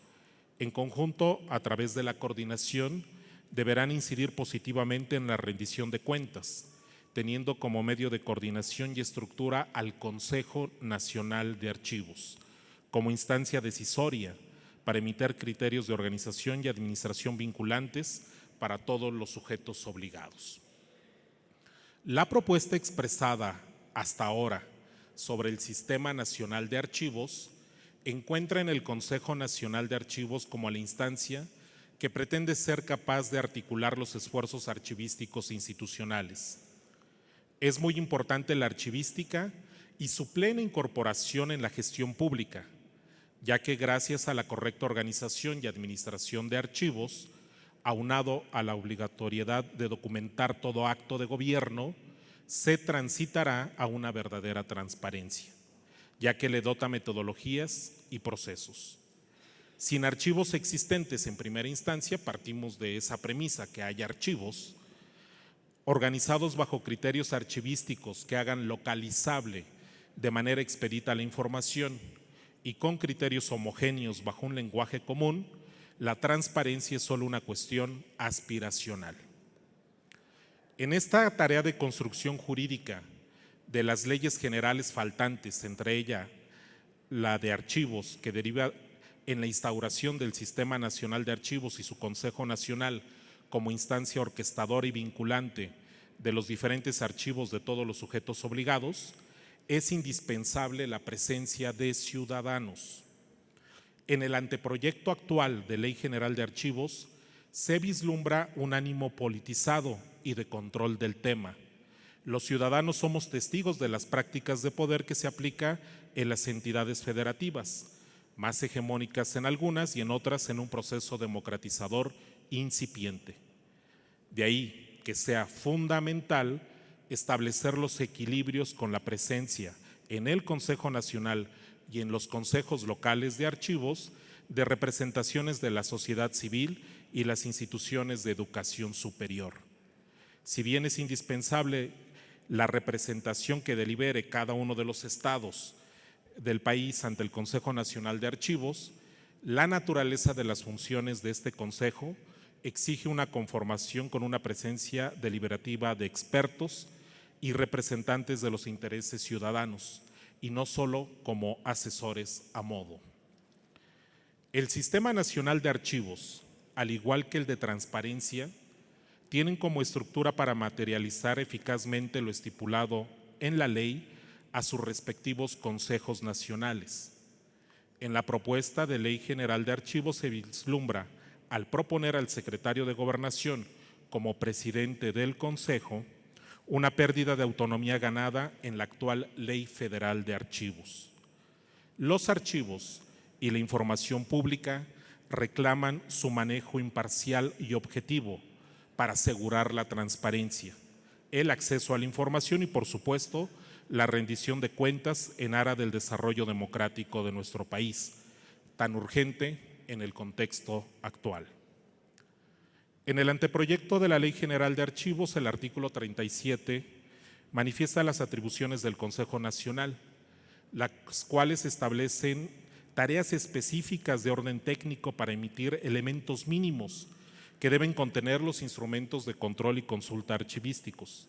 En conjunto, a través de la coordinación, deberán incidir positivamente en la rendición de cuentas, teniendo como medio de coordinación y estructura al Consejo Nacional de Archivos, como instancia decisoria para emitir criterios de organización y administración vinculantes para todos los sujetos obligados. La propuesta expresada hasta ahora sobre el Sistema Nacional de Archivos encuentra en el Consejo Nacional de Archivos como la instancia que pretende ser capaz de articular los esfuerzos archivísticos institucionales. Es muy importante la archivística y su plena incorporación en la gestión pública, ya que gracias a la correcta organización y administración de archivos, aunado a la obligatoriedad de documentar todo acto de gobierno, se transitará a una verdadera transparencia, ya que le dota metodologías y procesos. Sin archivos existentes en primera instancia, partimos de esa premisa que hay archivos organizados bajo criterios archivísticos que hagan localizable de manera expedita la información y con criterios homogéneos bajo un lenguaje común. La transparencia es solo una cuestión aspiracional. En esta tarea de construcción jurídica de las leyes generales faltantes, entre ellas la de archivos, que deriva en la instauración del Sistema Nacional de Archivos y su Consejo Nacional como instancia orquestadora y vinculante de los diferentes archivos de todos los sujetos obligados, es indispensable la presencia de ciudadanos. En el anteproyecto actual de Ley General de Archivos se vislumbra un ánimo politizado y de control del tema. Los ciudadanos somos testigos de las prácticas de poder que se aplica en las entidades federativas, más hegemónicas en algunas y en otras en un proceso democratizador incipiente. De ahí que sea fundamental establecer los equilibrios con la presencia en el Consejo Nacional y en los consejos locales de archivos de representaciones de la sociedad civil y las instituciones de educación superior. Si bien es indispensable la representación que delibere cada uno de los estados del país ante el Consejo Nacional de Archivos, la naturaleza de las funciones de este consejo exige una conformación con una presencia deliberativa de expertos y representantes de los intereses ciudadanos, y no solo como asesores a modo. El Sistema Nacional de Archivos, al igual que el de transparencia, tienen como estructura para materializar eficazmente lo estipulado en la ley a sus respectivos consejos nacionales. En la propuesta de Ley General de Archivos se vislumbra, al proponer al secretario de Gobernación como presidente del Consejo, una pérdida de autonomía ganada en la actual Ley Federal de Archivos. Los archivos y la información pública reclaman su manejo imparcial y objetivo para asegurar la transparencia, el acceso a la información y, por supuesto, la rendición de cuentas en aras del desarrollo democrático de nuestro país, tan urgente en el contexto actual. En el anteproyecto de la Ley General de Archivos, el artículo 37 manifiesta las atribuciones del Consejo Nacional, las cuales establecen tareas específicas de orden técnico para emitir elementos mínimos que deben contener los instrumentos de control y consulta archivísticos,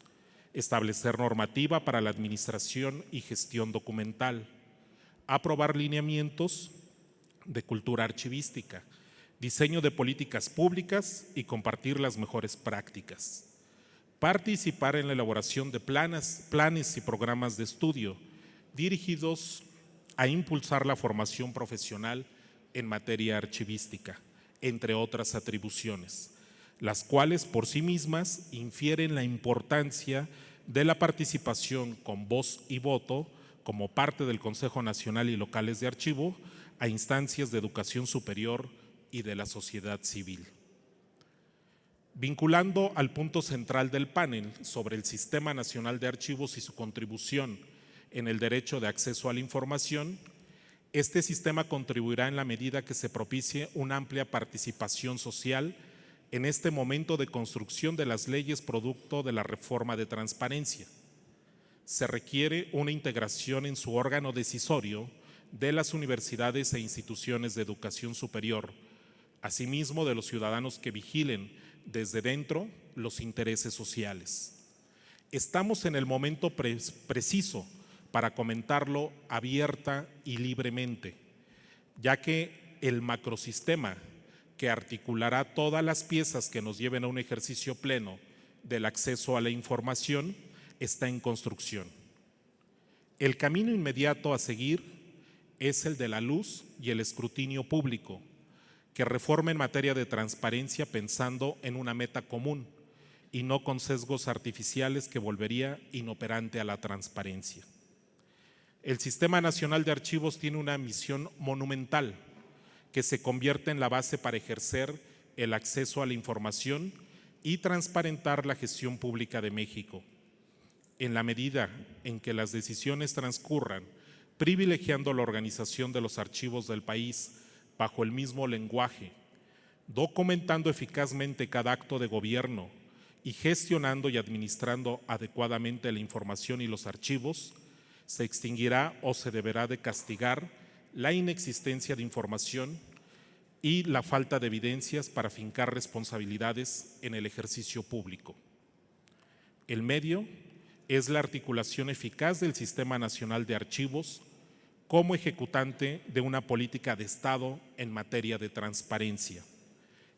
establecer normativa para la administración y gestión documental, aprobar lineamientos de cultura archivística, diseño de políticas públicas y compartir las mejores prácticas, participar en la elaboración de planes y programas de estudio dirigidos a impulsar la formación profesional en materia archivística, entre otras atribuciones, las cuales por sí mismas infieren la importancia de la participación con voz y voto como parte del Consejo Nacional y Locales de Archivo a instancias de educación superior y de la sociedad civil. Vinculando al punto central del panel sobre el Sistema Nacional de Archivos y su contribución en el derecho de acceso a la información, este sistema contribuirá en la medida que se propicie una amplia participación social en este momento de construcción de las leyes producto de la reforma de transparencia. Se requiere una integración en su órgano decisorio de las universidades e instituciones de educación superior, asimismo de los ciudadanos que vigilen desde dentro los intereses sociales. Estamos en el momento preciso para comentarlo abierta y libremente, ya que el macrosistema que articulará todas las piezas que nos lleven a un ejercicio pleno del acceso a la información está en construcción. El camino inmediato a seguir es el de la luz y el escrutinio público, que reforma en materia de transparencia pensando en una meta común y no con sesgos artificiales que volvería inoperante a la transparencia. El Sistema Nacional de Archivos tiene una misión monumental que se convierte en la base para ejercer el acceso a la información y transparentar la gestión pública de México. En la medida en que las decisiones transcurran privilegiando la organización de los archivos del país bajo el mismo lenguaje, documentando eficazmente cada acto de gobierno y gestionando y administrando adecuadamente la información y los archivos, se extinguirá o se deberá de castigar la inexistencia de información y la falta de evidencias para fincar responsabilidades en el ejercicio público. El medio es la articulación eficaz del Sistema Nacional de Archivos como ejecutante de una política de Estado en materia de transparencia.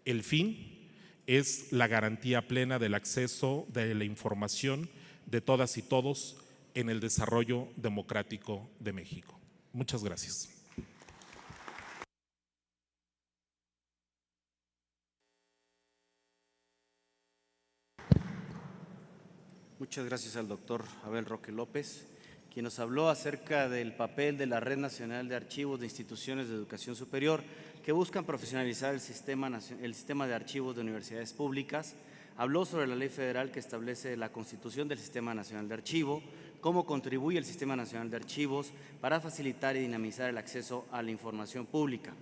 El fin es la garantía plena del acceso de la información de todas y todos en el desarrollo democrático de México. Muchas gracias. Muchas gracias al doctor Abel Roque López, quien nos habló acerca del papel de la Red Nacional de Archivos de Instituciones de Educación Superior que buscan profesionalizar el sistema de archivos de universidades públicas. Habló sobre la ley federal que establece la constitución del Sistema Nacional de Archivo, cómo contribuye el Sistema Nacional de Archivos para facilitar y dinamizar el acceso a la información pública.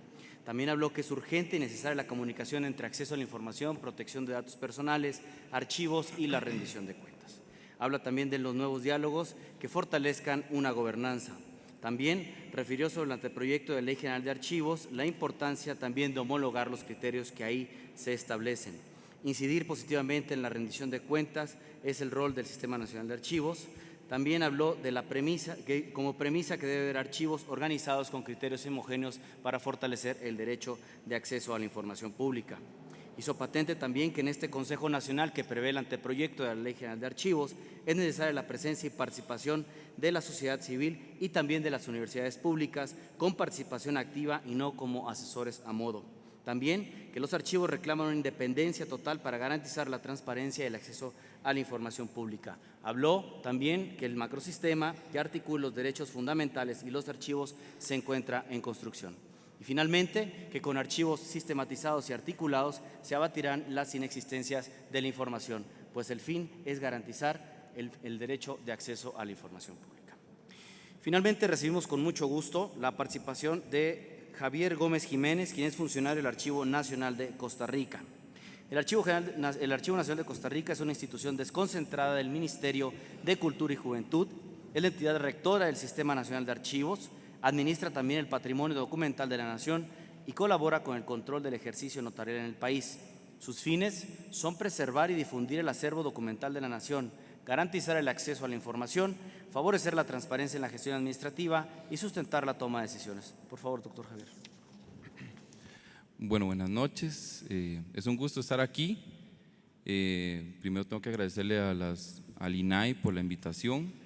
También habló que es urgente y necesaria la comunicación entre acceso a la información, protección de datos personales, archivos y la rendición de cuentas. Habla también de los nuevos diálogos que fortalezcan una gobernanza. También refirió sobre el anteproyecto de Ley General de Archivos la importancia también de homologar los criterios que ahí se establecen. Incidir positivamente en la rendición de cuentas es el rol del Sistema Nacional de Archivos. También habló de la premisa, como premisa que debe haber archivos organizados con criterios homogéneos para fortalecer el derecho de acceso a la información pública. Hizo patente también que en este Consejo Nacional que prevé el anteproyecto de la Ley General de Archivos es necesaria la presencia y participación de la sociedad civil y también de las universidades públicas con participación activa y no como asesores a modo. También que los archivos reclaman una independencia total para garantizar la transparencia y el acceso a la información pública. Habló también que el macrosistema que articula los derechos fundamentales y los archivos se encuentra en construcción. Y finalmente, que con archivos sistematizados y articulados se abatirán las inexistencias de la información, pues el fin es garantizar el derecho de acceso a la información pública. Finalmente, recibimos con mucho gusto la participación de Javier Gómez Jiménez, quien es funcionario del Archivo Nacional de Costa Rica. El Archivo Nacional de Costa Rica es una institución desconcentrada del Ministerio de Cultura y Juventud, es la entidad rectora del Sistema Nacional de Archivos, administra también el patrimonio documental de la nación y colabora con el control del ejercicio notarial en el país. Sus fines son preservar y difundir el acervo documental de la nación, garantizar el acceso a la información, favorecer la transparencia en la gestión administrativa y sustentar la toma de decisiones. Por favor, doctor Javier. Bueno, buenas noches. Es un gusto estar aquí. Primero tengo que agradecerle al INAI por la invitación.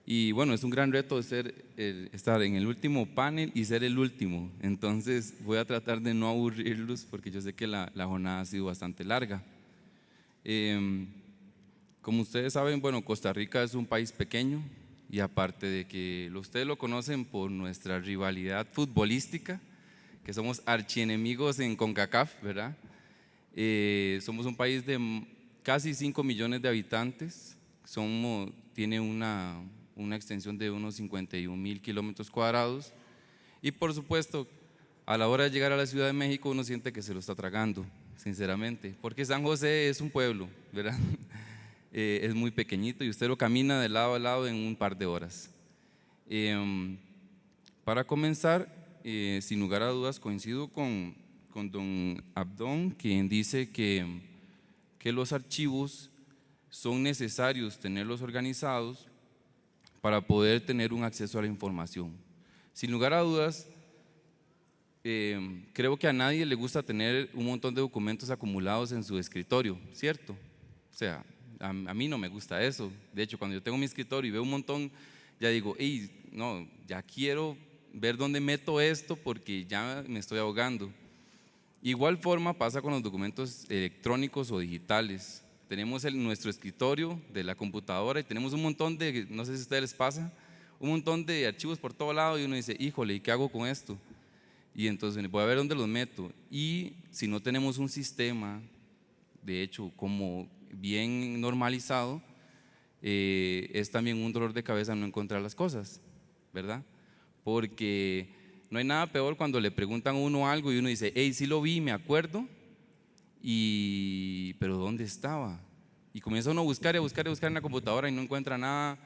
Y bueno, es un gran reto estar en el último panel y ser el último. Entonces voy a tratar de no aburrirlos porque yo sé que la jornada ha sido bastante larga. Como ustedes saben, bueno, Costa Rica es un país pequeño y aparte de que ustedes lo conocen por nuestra rivalidad futbolística, que somos archienemigos en CONCACAF, ¿verdad? Somos un país de casi 5 millones de habitantes, tiene una extensión de unos 51,000 kilómetros cuadrados y por supuesto a la hora de llegar a la Ciudad de México uno siente que se lo está tragando, sinceramente, porque San José es un pueblo, ¿verdad? Es muy pequeñito y usted lo camina de lado a lado en un par de horas. Para comenzar, sin lugar a dudas coincido con don Abdón, quien dice que los archivos son necesarios tenerlos organizados para poder tener un acceso a la información. Sin lugar a dudas, creo que a nadie le gusta tener un montón de documentos acumulados en su escritorio, ¿cierto? O sea, a mí no me gusta eso. De hecho, cuando yo tengo mi escritorio y veo un montón, ya digo, hey, no, ya quiero ver dónde meto esto porque ya me estoy ahogando. Igual forma pasa con los documentos electrónicos o digitales. Tenemos nuestro escritorio de la computadora y tenemos un montón de, no sé si a ustedes les pasa, un montón de archivos por todo lado y uno dice, híjole, ¿y qué hago con esto? Y entonces voy a ver dónde los meto. Y si no tenemos un sistema, de hecho, como bien normalizado, es también un dolor de cabeza no encontrar las cosas, ¿verdad? Porque no hay nada peor cuando le preguntan a uno algo y uno dice, hey, sí lo vi, me acuerdo, pero ¿dónde estaba? Y comienza uno a buscar y a buscar y a buscar en la computadora y no encuentra nada,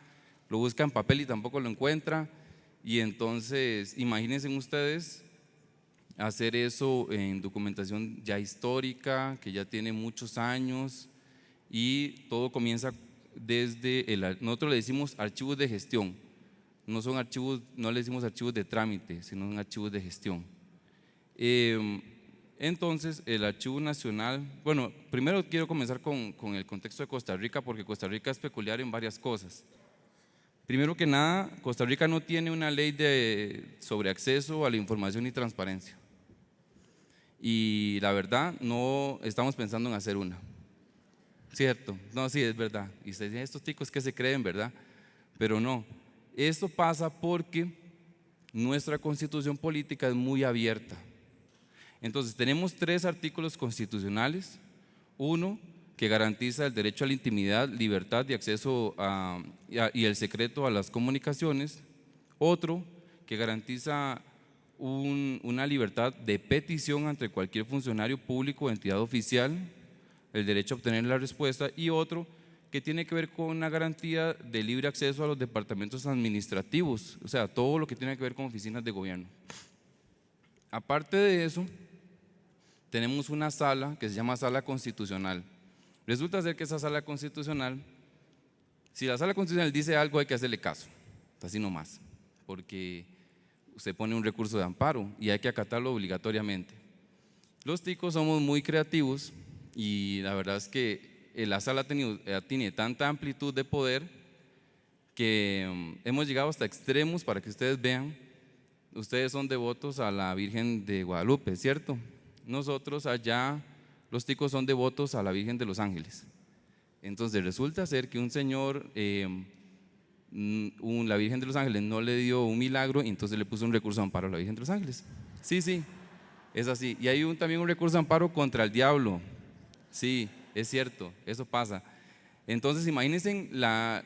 lo busca en papel y tampoco lo encuentra. Y entonces, imagínense ustedes hacer eso en documentación ya histórica, que ya tiene muchos años, y todo comienza desde nosotros le decimos archivos de gestión, no son archivos, no le decimos archivos de trámite, sino son archivos de gestión. Entonces el Archivo Nacional, bueno, primero quiero comenzar con el contexto de Costa Rica, porque Costa Rica es peculiar en varias cosas. Primero que nada, Costa Rica no tiene una ley sobre acceso a la información y transparencia, y la verdad no estamos pensando en hacer una. ¿Cierto? No, sí, es verdad. Y ustedes dicen, estos ticos que se creen, ¿verdad? Pero no. Esto pasa porque nuestra constitución política es muy abierta. Entonces, tenemos 3 artículos constitucionales. Uno, que garantiza el derecho a la intimidad, libertad y acceso y el secreto a las comunicaciones. Otro, que garantiza una libertad de petición ante cualquier funcionario público o entidad oficial, el derecho a obtener la respuesta, y otro que tiene que ver con una garantía de libre acceso a los departamentos administrativos, o sea, todo lo que tiene que ver con oficinas de gobierno. Aparte de eso, tenemos una sala que se llama Sala Constitucional. Resulta ser que esa Sala Constitucional, si la Sala Constitucional dice algo, hay que hacerle caso, así nomás, porque usted pone un recurso de amparo y hay que acatarlo obligatoriamente. Los ticos somos muy creativos y la verdad es que la sala tiene tanta amplitud de poder que hemos llegado hasta extremos. Para que ustedes vean, ustedes son devotos a la Virgen de Guadalupe, ¿cierto? Nosotros allá, los ticos son devotos a la Virgen de los Ángeles. Entonces resulta ser que un señor, la Virgen de los Ángeles no le dio un milagro y entonces le puso un recurso de amparo a la Virgen de los Ángeles. Sí, es así. Y hay también un recurso de amparo contra el diablo. Sí, es cierto, eso pasa. Entonces imagínense la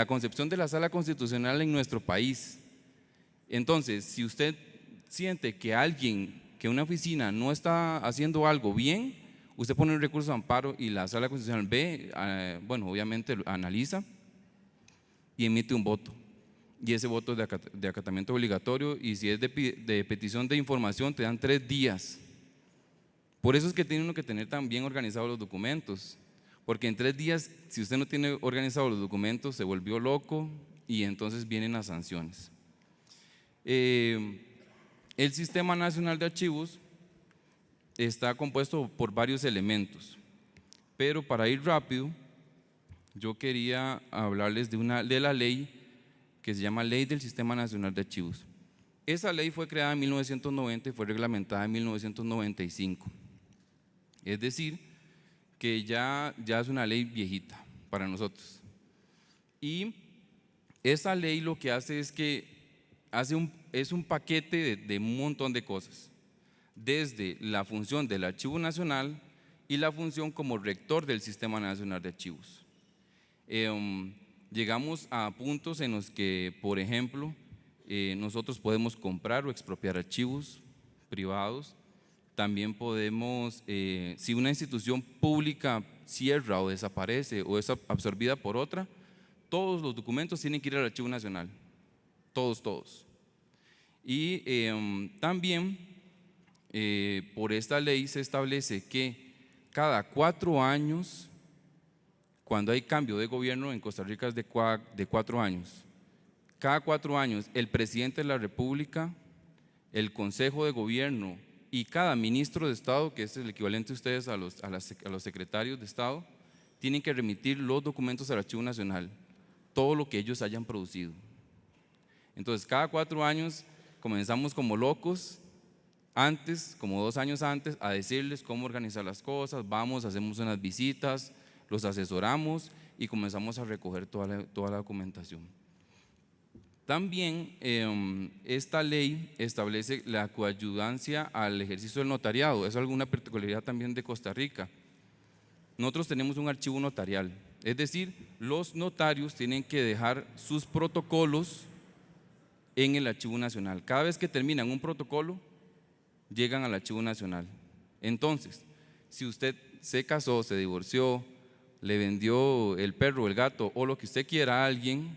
concepción de la Sala Constitucional en nuestro país. Entonces, si usted siente que una oficina no está haciendo algo bien, usted pone un recurso de amparo y la Sala Constitucional ve, obviamente analiza y emite un voto. Y ese voto es de acatamiento obligatorio, y si es de petición de información te dan 3 días. Por eso es que tiene uno que tener tan bien organizados los documentos, porque en 3 días, si usted no tiene organizados los documentos, se volvió loco y entonces vienen las sanciones. El Sistema Nacional de Archivos está compuesto por varios elementos, pero para ir rápido, yo quería hablarles de la ley que se llama Ley del Sistema Nacional de Archivos. Esa ley fue creada en 1990 y fue reglamentada en 1995. Es decir, que ya es una ley viejita para nosotros. Y esa ley lo que hace es que es un paquete de un montón de cosas, desde la función del Archivo Nacional y la función como rector del Sistema Nacional de Archivos. Llegamos a puntos en los que, por ejemplo, nosotros podemos comprar o expropiar archivos privados. También podemos, si una institución pública cierra o desaparece o es absorbida por otra, todos los documentos tienen que ir al Archivo Nacional, todos. Y también por esta ley se establece que cada 4 años, cuando hay cambio de gobierno en Costa Rica es de 4 años, cada 4 años el presidente de la República, el Consejo de Gobierno y cada ministro de Estado, que es el equivalente a ustedes a los secretarios de Estado, tienen que remitir los documentos al Archivo Nacional, todo lo que ellos hayan producido. Entonces cada 4 años comenzamos como locos, como 2 años antes, a decirles cómo organizar las cosas, hacemos unas visitas, los asesoramos y comenzamos a recoger toda la documentación. También esta ley establece la coayudancia al ejercicio del notariado. Eso es alguna particularidad también de Costa Rica. Nosotros tenemos un archivo notarial, es decir, los notarios tienen que dejar sus protocolos en el Archivo Nacional. Cada vez que terminan un protocolo, llegan al Archivo Nacional. Entonces, si usted se casó, se divorció, le vendió el perro o el gato o lo que usted quiera a alguien,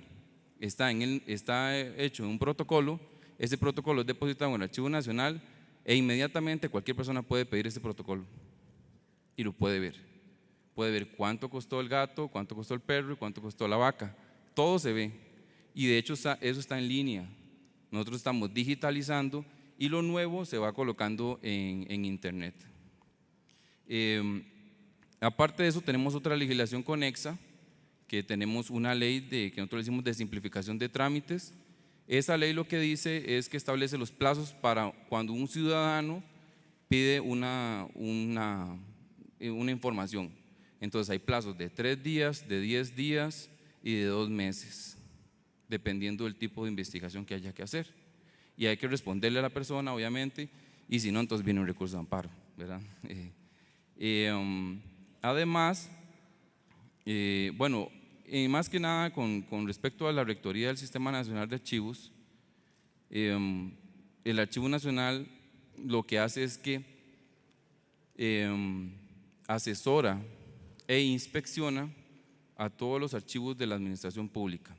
está hecho en un protocolo, ese protocolo es depositado en el Archivo Nacional e inmediatamente cualquier persona puede pedir ese protocolo y lo puede ver. Puede ver cuánto costó el gato, cuánto costó el perro y cuánto costó la vaca. Todo se ve y de hecho eso está en línea. Nosotros estamos digitalizando y lo nuevo se va colocando en internet. Aparte de eso, tenemos otra legislación conexa, que tenemos una ley que nosotros decimos de simplificación de trámites. Esa ley lo que dice es que establece los plazos para cuando un ciudadano pide una información. Entonces hay plazos de 3 días, de 10 días y de 2 meses, dependiendo del tipo de investigación que haya que hacer. Y hay que responderle a la persona, obviamente, y si no, entonces viene un recurso de amparo, ¿verdad? Además, más que nada con respecto a la rectoría del Sistema Nacional de Archivos, el Archivo Nacional lo que hace es que asesora e inspecciona a todos los archivos de la administración pública.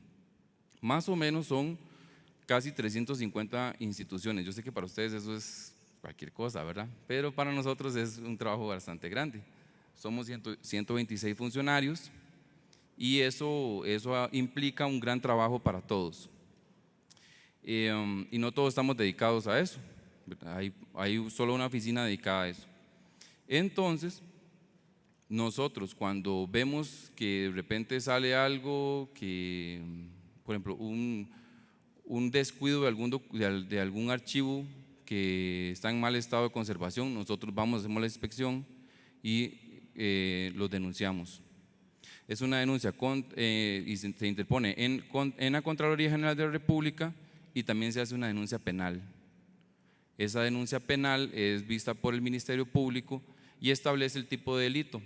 Más o menos son casi 350 instituciones. Yo sé que para ustedes eso es cualquier cosa, ¿verdad? Pero para nosotros es un trabajo bastante grande. Somos 126 funcionarios y eso implica un gran trabajo para todos. Y no todos estamos dedicados a eso. Hay solo una oficina dedicada a eso. Entonces, nosotros cuando vemos que de repente sale algo que, por ejemplo, un descuido de algún archivo que está en mal estado de conservación, nosotros vamos, hacemos la inspección y los denunciamos. Es una denuncia y se interpone en la Contraloría General de la República y también se hace una denuncia penal. Esa denuncia penal es vista por el Ministerio Público y establece el tipo de delito.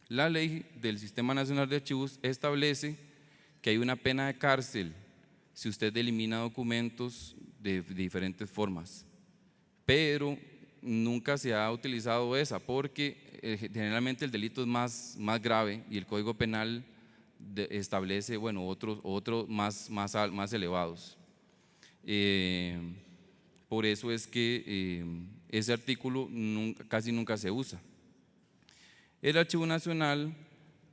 La ley del Sistema Nacional de Archivos establece que hay una pena de cárcel si usted elimina documentos de diferentes formas, pero nunca se ha utilizado esa porque generalmente el delito es más grave y el Código Penal establece otros más elevados. Por eso es que ese artículo casi nunca se usa. El Archivo Nacional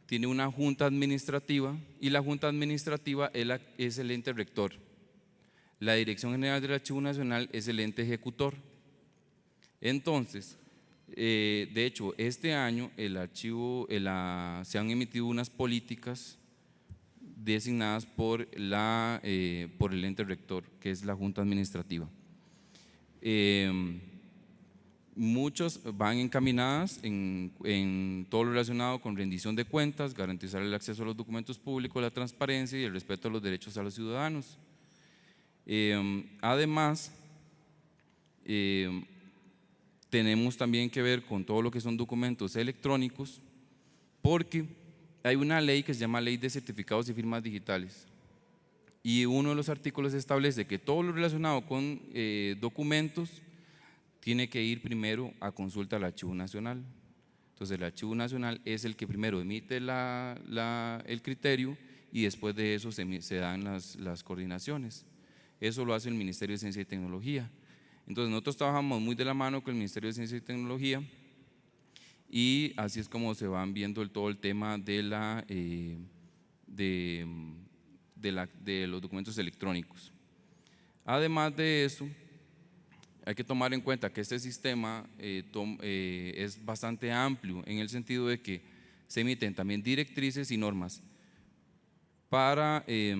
tiene una junta administrativa y la junta administrativa es el ente rector. La Dirección General del Archivo Nacional es el ente ejecutor. Entonces, de hecho, este año se han emitido unas políticas designadas por el ente rector, que es la junta administrativa. Muchos van encaminadas en todo lo relacionado con rendición de cuentas, garantizar el acceso a los documentos públicos, la transparencia y el respeto a los derechos a los ciudadanos. Además, tenemos también que ver con todo lo que son documentos electrónicos, porque hay una ley que se llama Ley de Certificados y Firmas Digitales. Y uno de los artículos establece que todo lo relacionado con documentos tiene que ir primero a consulta al Archivo Nacional. Entonces el Archivo Nacional es el que primero emite el criterio y después de eso se dan las coordinaciones. Eso lo hace el Ministerio de Ciencia y Tecnología. Entonces nosotros trabajamos muy de la mano con el Ministerio de Ciencia y Tecnología y así es como se van viendo todo el tema de los documentos electrónicos. Además de eso, hay que tomar en cuenta que este sistema es bastante amplio en el sentido de que se emiten también directrices y normas. Para ir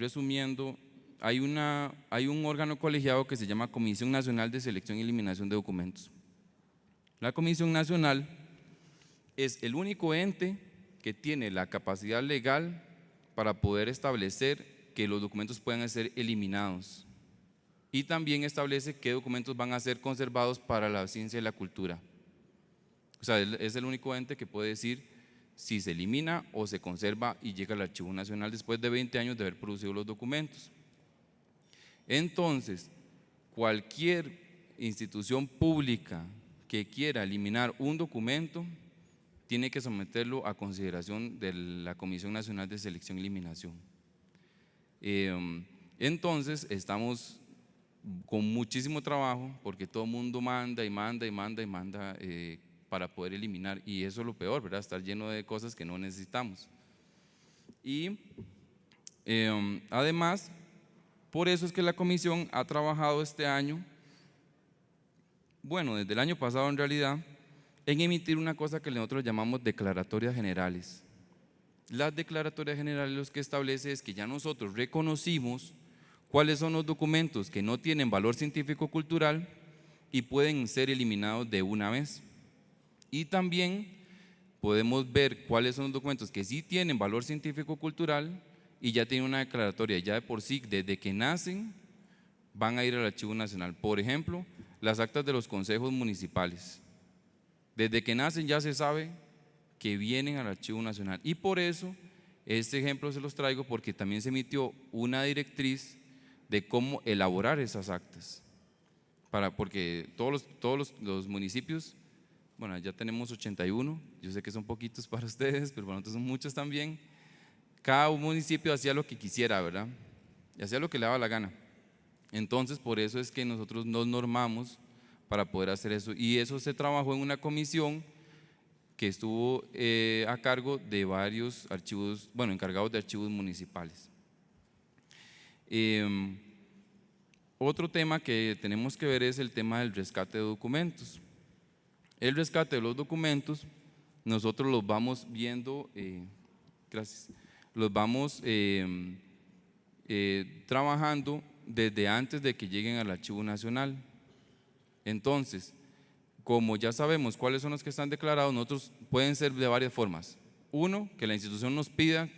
resumiendo, hay un órgano colegiado que se llama Comisión Nacional de Selección y Eliminación de Documentos. La Comisión Nacional es el único ente que tiene la capacidad legal para poder establecer que los documentos puedan ser eliminados y también establece qué documentos van a ser conservados para la ciencia y la cultura. O sea, es el único ente que puede decir si se elimina o se conserva y llega al Archivo Nacional después de 20 años de haber producido los documentos. Entonces, cualquier institución pública que quiera eliminar un documento tiene que someterlo a consideración de la Comisión Nacional de Selección y Eliminación. Entonces, estamos con muchísimo trabajo porque todo el mundo manda para poder eliminar, y eso es lo peor, ¿verdad? Estar lleno de cosas que no necesitamos. Y además, por eso es que la comisión ha trabajado este año, bueno, desde el año pasado en realidad, en emitir una cosa que nosotros llamamos declaratorias generales. Las declaratorias generales lo que establece es que ya nosotros reconocimos cuáles son los documentos que no tienen valor científico-cultural y pueden ser eliminados de una vez. Y también podemos ver cuáles son los documentos que sí tienen valor científico-cultural y ya tienen una declaratoria, ya de por sí, desde que nacen, van a ir al Archivo Nacional. Por ejemplo, las actas de los consejos municipales. Desde que nacen ya se sabe que vienen al Archivo Nacional. Y por eso, este ejemplo se los traigo porque también se emitió una directriz de cómo elaborar esas actas. Porque todos los municipios bueno, ya tenemos 81, yo sé que son poquitos para ustedes, pero para nosotros son muchos también. Cada municipio hacía lo que quisiera, ¿verdad? Y hacía lo que le daba la gana. Entonces, por eso es que nosotros nos normamos para poder hacer eso. Y eso se trabajó en una comisión que estuvo a cargo de varios archivos, bueno, encargados de archivos municipales. Otro tema que tenemos que ver es el tema del rescate de documentos. El rescate de los documentos, nosotros los vamos viendo, gracias, los vamos trabajando desde antes de que lleguen al Archivo Nacional. Entonces, como ya sabemos cuáles son los que están declarados, nosotros pueden ser de varias formas. Uno, que la institución nos pida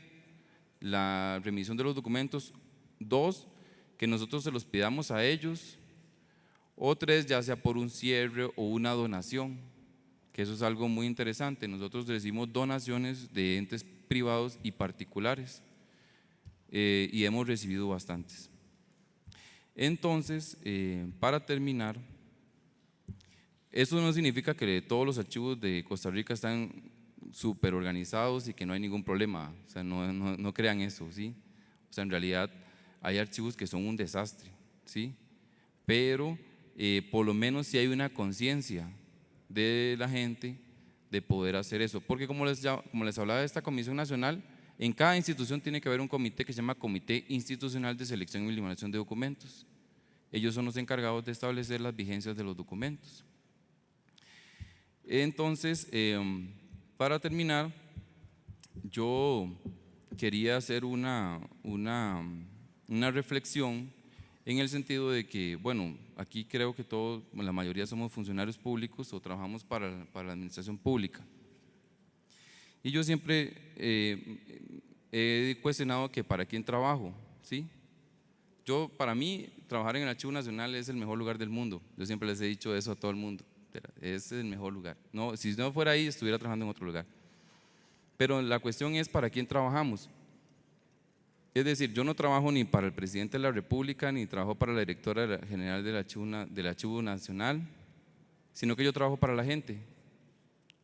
la remisión de los documentos. Dos, que nosotros se los pidamos a ellos. O tres, ya sea por un cierre o una donación, que eso es algo muy interesante. Nosotros recibimos donaciones de entes privados y particulares y hemos recibido bastantes. Entonces, para terminar, eso no significa que todos los archivos de Costa Rica están súper organizados y que no hay ningún problema, o sea, no crean eso, ¿sí? O sea, en realidad hay archivos que son un desastre, ¿sí? Pero por lo menos sí hay una conciencia de la gente de poder hacer eso, porque como les hablaba de esta Comisión Nacional, en cada institución tiene que haber un comité que se llama Comité Institucional de Selección y Eliminación de Documentos. Ellos son los encargados de establecer las vigencias de los documentos. Entonces, para terminar, yo quería hacer una reflexión en el sentido de que, bueno, aquí creo que todos, la mayoría somos funcionarios públicos o trabajamos para la administración pública. Y yo siempre he cuestionado que para quién trabajo, ¿sí? Para mí, trabajar en el Archivo Nacional es el mejor lugar del mundo. Yo siempre les he dicho eso a todo el mundo. Es el mejor lugar. No, si no fuera ahí, estuviera trabajando en otro lugar. Pero la cuestión es para quién trabajamos. Es decir, yo no trabajo ni para el presidente de la República, ni trabajo para la directora general del Archivo Nacional, sino que yo trabajo para la gente.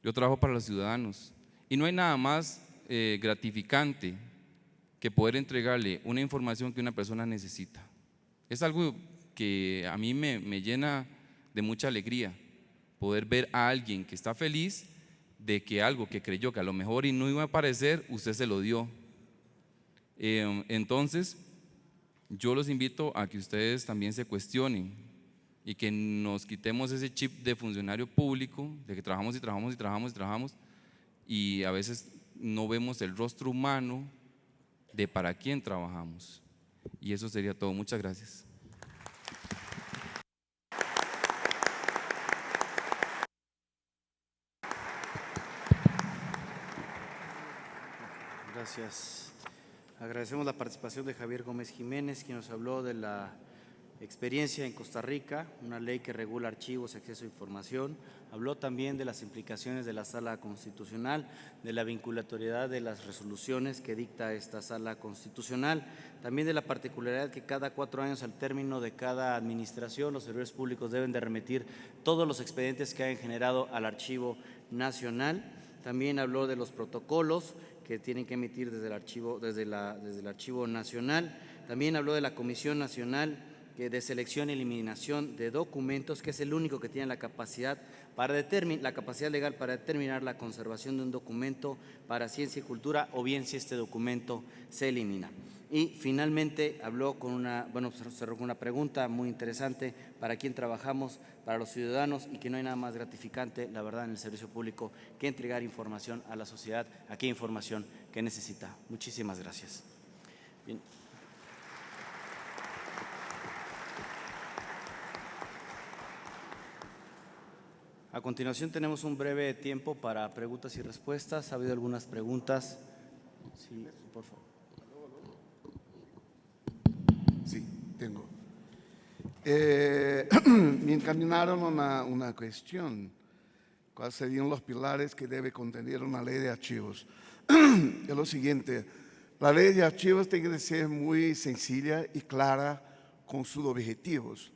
Yo trabajo para los ciudadanos. Y no hay nada más gratificante que poder entregarle una información que una persona necesita. Es algo que a mí me llena de mucha alegría, poder ver a alguien que está feliz de que algo que creyó que a lo mejor y no iba a aparecer, usted se lo dio. Entonces, yo los invito a que ustedes también se cuestionen y que nos quitemos ese chip de funcionario público, de que trabajamos y trabajamos y trabajamos y trabajamos y a veces no vemos el rostro humano de para quién trabajamos. Y eso sería todo. Muchas gracias. Gracias. Agradecemos la participación de Javier Gómez Jiménez, quien nos habló de la experiencia en Costa Rica, una ley que regula archivos y acceso a información. Habló también de las implicaciones de la Sala Constitucional, de la vinculatoriedad de las resoluciones que dicta esta Sala Constitucional, también de la particularidad que cada 4 años al término de cada administración los servidores públicos deben de remitir todos los expedientes que hayan generado al Archivo Nacional. También habló de los protocolos que tienen que emitir desde el Archivo Nacional. También habló de la Comisión Nacional de Selección y Eliminación de Documentos, que es el único que tiene la capacidad legal para determinar la conservación de un documento para ciencia y cultura o bien si este documento se elimina. Y finalmente habló cerró con una pregunta muy interesante: ¿para quién trabajamos? Para los ciudadanos, y que no hay nada más gratificante, la verdad, en el servicio público que entregar información a la sociedad, aquella información que necesita. Muchísimas gracias. Bien. A continuación tenemos un breve tiempo para preguntas y respuestas. ¿Ha habido algunas preguntas? Sí, por favor. Sí, tengo. Me encaminaron una cuestión. ¿Cuáles serían los pilares que debe contener una ley de archivos? Es lo siguiente: la ley de archivos tiene que ser muy sencilla y clara con sus objetivos.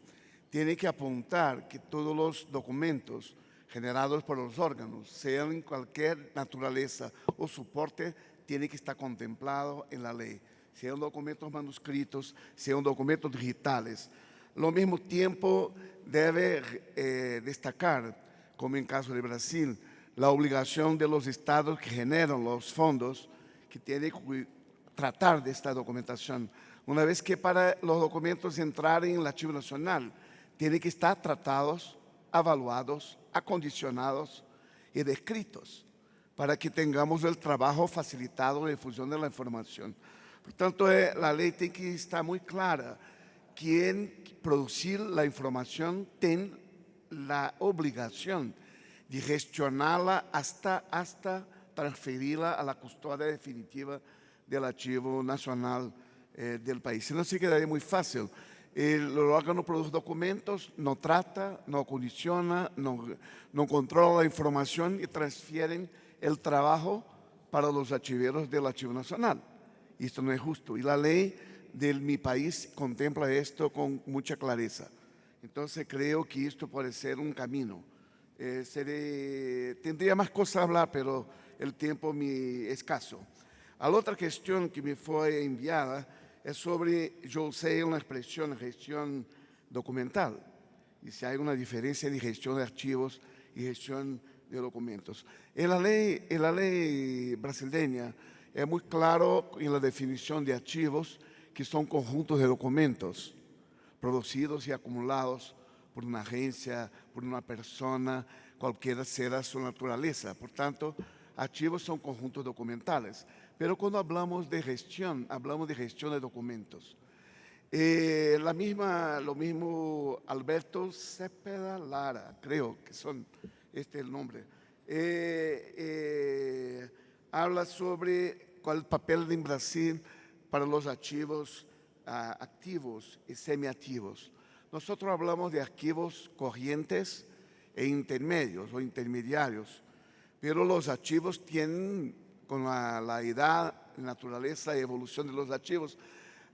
Tiene que apuntar que todos los documentos generados por los órganos, sean en cualquier naturaleza o soporte, tiene que estar contemplado en la ley, sean documentos manuscritos, sean documentos digitales. Al mismo tiempo, debe destacar, como en caso de Brasil, la obligación de los estados que generan los fondos que tienen que tratar de esta documentación. Una vez que para los documentos entrar en el Archivo Nacional, tienen que estar tratados, evaluados, acondicionados y descritos para que tengamos el trabajo facilitado en la difusión de la información. Por tanto, la ley tiene que estar muy clara. Quien producir la información tiene la obligación de gestionarla hasta transferirla a la custodia definitiva del Archivo Nacional del país. Si no, se quedaría muy fácil. El órgano produce documentos, no trata, no condiciona, no controla la información y transfieren el trabajo para los archiveros del Archivo Nacional. Y esto no es justo. Y la ley de mi país contempla esto con mucha clareza. Entonces creo que esto puede ser un camino. Tendría más cosas a hablar, pero el tiempo me escaso. La otra cuestión que me fue enviada es sobre, yo sé una expresión, gestión documental, y si hay una diferencia de gestión de archivos y gestión de documentos. En la ley brasileña es muy claro en la definición de archivos que son conjuntos de documentos producidos y acumulados por una agencia, por una persona, cualquiera sea su naturaleza. Por tanto, archivos son conjuntos documentales. Pero cuando hablamos de gestión de documentos. Lo mismo Alberto Cepeda Lara, creo que este es el nombre, habla sobre cuál es el papel en Brasil para los archivos activos y semiactivos. Nosotros hablamos de archivos corrientes e intermedios o intermediarios, pero los archivos tienen, con la edad, naturaleza y evolución de los archivos,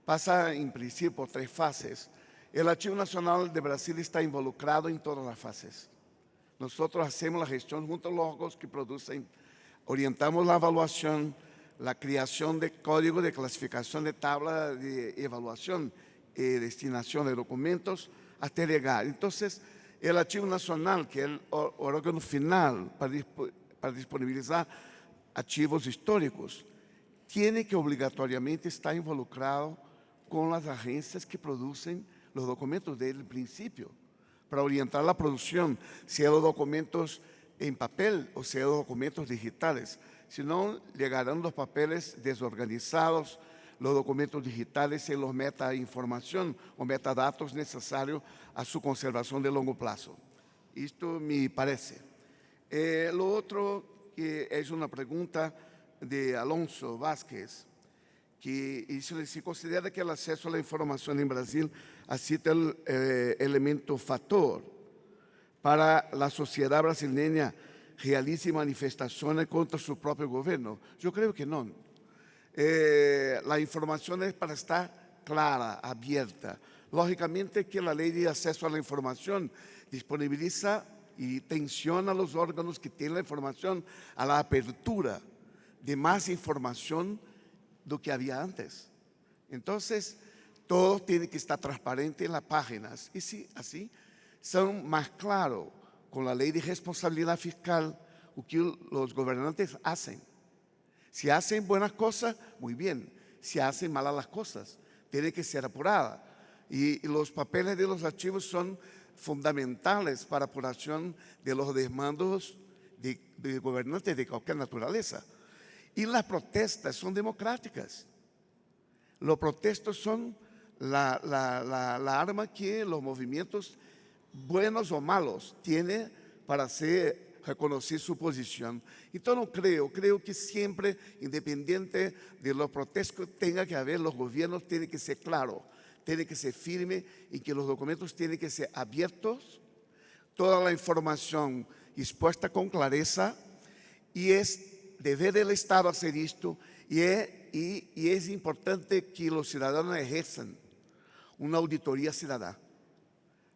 pasa en principio por 3 fases. El Archivo Nacional de Brasil está involucrado en todas las fases. Nosotros hacemos la gestión junto a los órganos que producen, orientamos la evaluación, la creación de código de clasificación de tabla de evaluación y destinación de documentos hasta llegar. Entonces, el Archivo Nacional, que es el órgano final para disponibilizar archivos históricos, tiene que obligatoriamente estar involucrado con las agencias que producen los documentos desde el principio, para orientar la producción, sea los documentos en papel o sea los documentos digitales. Si no, llegarán los papeles desorganizados, los documentos digitales y los metainformación o metadatos necesarios a su conservación de largo plazo. Esto me parece. Lo otro que es una pregunta de Alonso Vázquez, que dice, se considera que el acceso a la información en Brasil ha sido el elemento factor para la sociedad brasileña realice manifestaciones contra su propio gobierno. Yo creo que no. La información es para estar clara, abierta. Lógicamente que la ley de acceso a la información disponibiliza y tensiona a los órganos que tienen la información a la apertura de más información de lo que había antes. Entonces, todo tiene que estar transparente en las páginas. Y si así son más claros con la ley de responsabilidad fiscal lo que los gobernantes hacen. Si hacen buenas cosas, muy bien. Si hacen malas las cosas, tiene que ser apurada. Y los papeles de los archivos son fundamentales para apuración de los desmandos de gobernantes de cualquier naturaleza. Y las protestas son democráticas. Los protestos son la arma que los movimientos, buenos o malos, tienen para reconocer su posición. Entonces creo que siempre, independiente de los protestos, tenga que haber, los gobiernos tienen que ser claros, tienen que ser firmes y que los documentos tienen que ser abiertos, toda la información expuesta con clareza, y es deber del Estado hacer esto, y es importante que los ciudadanos ejerzan una auditoría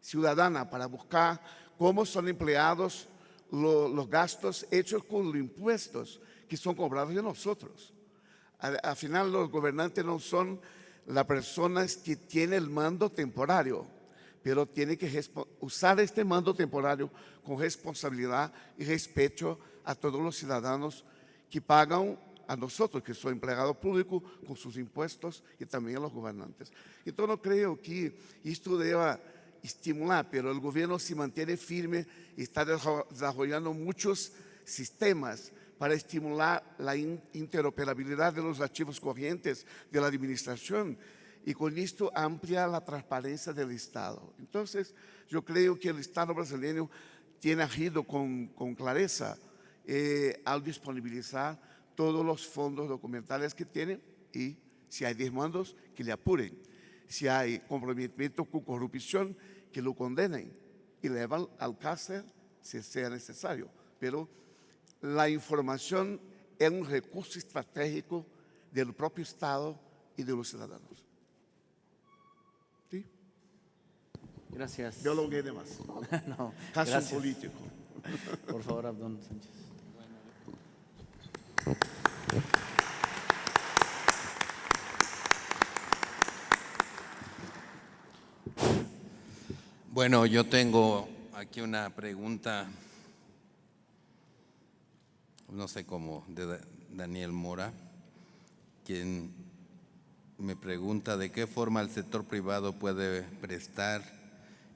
ciudadana para buscar cómo son empleados los gastos hechos con los impuestos que son cobrados de nosotros. Al final los gobernantes no son las personas que tienen el mando temporario, pero tienen que usar este mando temporario con responsabilidad y respeto a todos los ciudadanos que pagan a nosotros, que son empleados públicos, con sus impuestos, y también a los gobernantes. Entonces, no creo que esto deba estimular, pero el gobierno se mantiene firme y está desarrollando muchos sistemas para estimular la interoperabilidad de los archivos corrientes de la administración, y con esto amplia la transparencia del Estado. Entonces, yo creo que el Estado brasileño tiene agido con clareza al disponibilizar todos los fondos documentales que tiene, y si hay demandos, que le apuren. Si hay comprometimiento con corrupción, que lo condenen y llevan al cárcel si sea necesario. Pero la información es un recurso estratégico del propio Estado y de los ciudadanos. ¿Sí? Gracias. Yo lo de más. No, Caso gracias. político. Por favor, Abdón Sánchez. Bueno, yo tengo aquí una pregunta, no sé cómo, de Daniel Mora, quien me pregunta de qué forma el sector privado puede prestar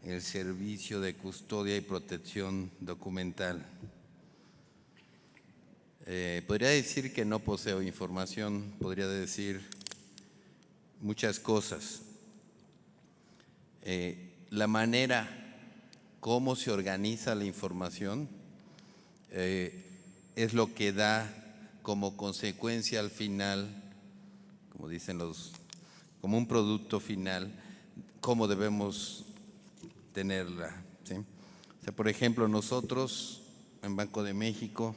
el servicio de custodia y protección documental. Podría decir que no poseo información, podría decir muchas cosas. La manera cómo se organiza la información es lo que da como consecuencia al final, como dicen como un producto final, cómo debemos tenerla, ¿sí? O sea, por ejemplo, nosotros en Banco de México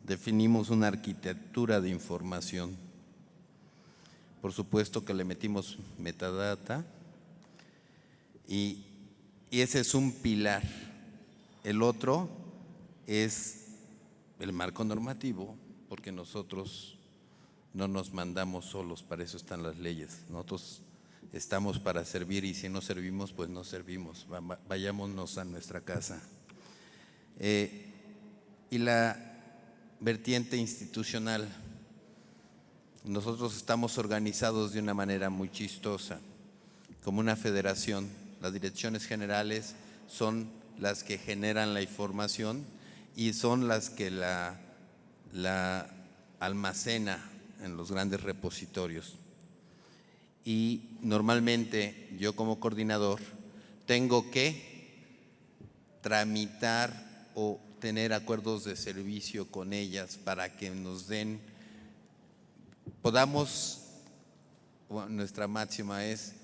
definimos una arquitectura de información. Por supuesto que le metimos metadata, y ese es un pilar. El otro es el marco normativo, porque nosotros no nos mandamos solos, para eso están las leyes. Nosotros estamos para servir, y si no servimos, pues no servimos. Vayámonos a nuestra casa. Y la vertiente institucional. Nosotros estamos organizados de una manera muy chistosa, como una federación. Las direcciones generales son las que generan la información y son las que la almacena en los grandes repositorios. Y normalmente yo como coordinador tengo que tramitar o tener acuerdos de servicio con ellas para que nos den, nuestra máxima es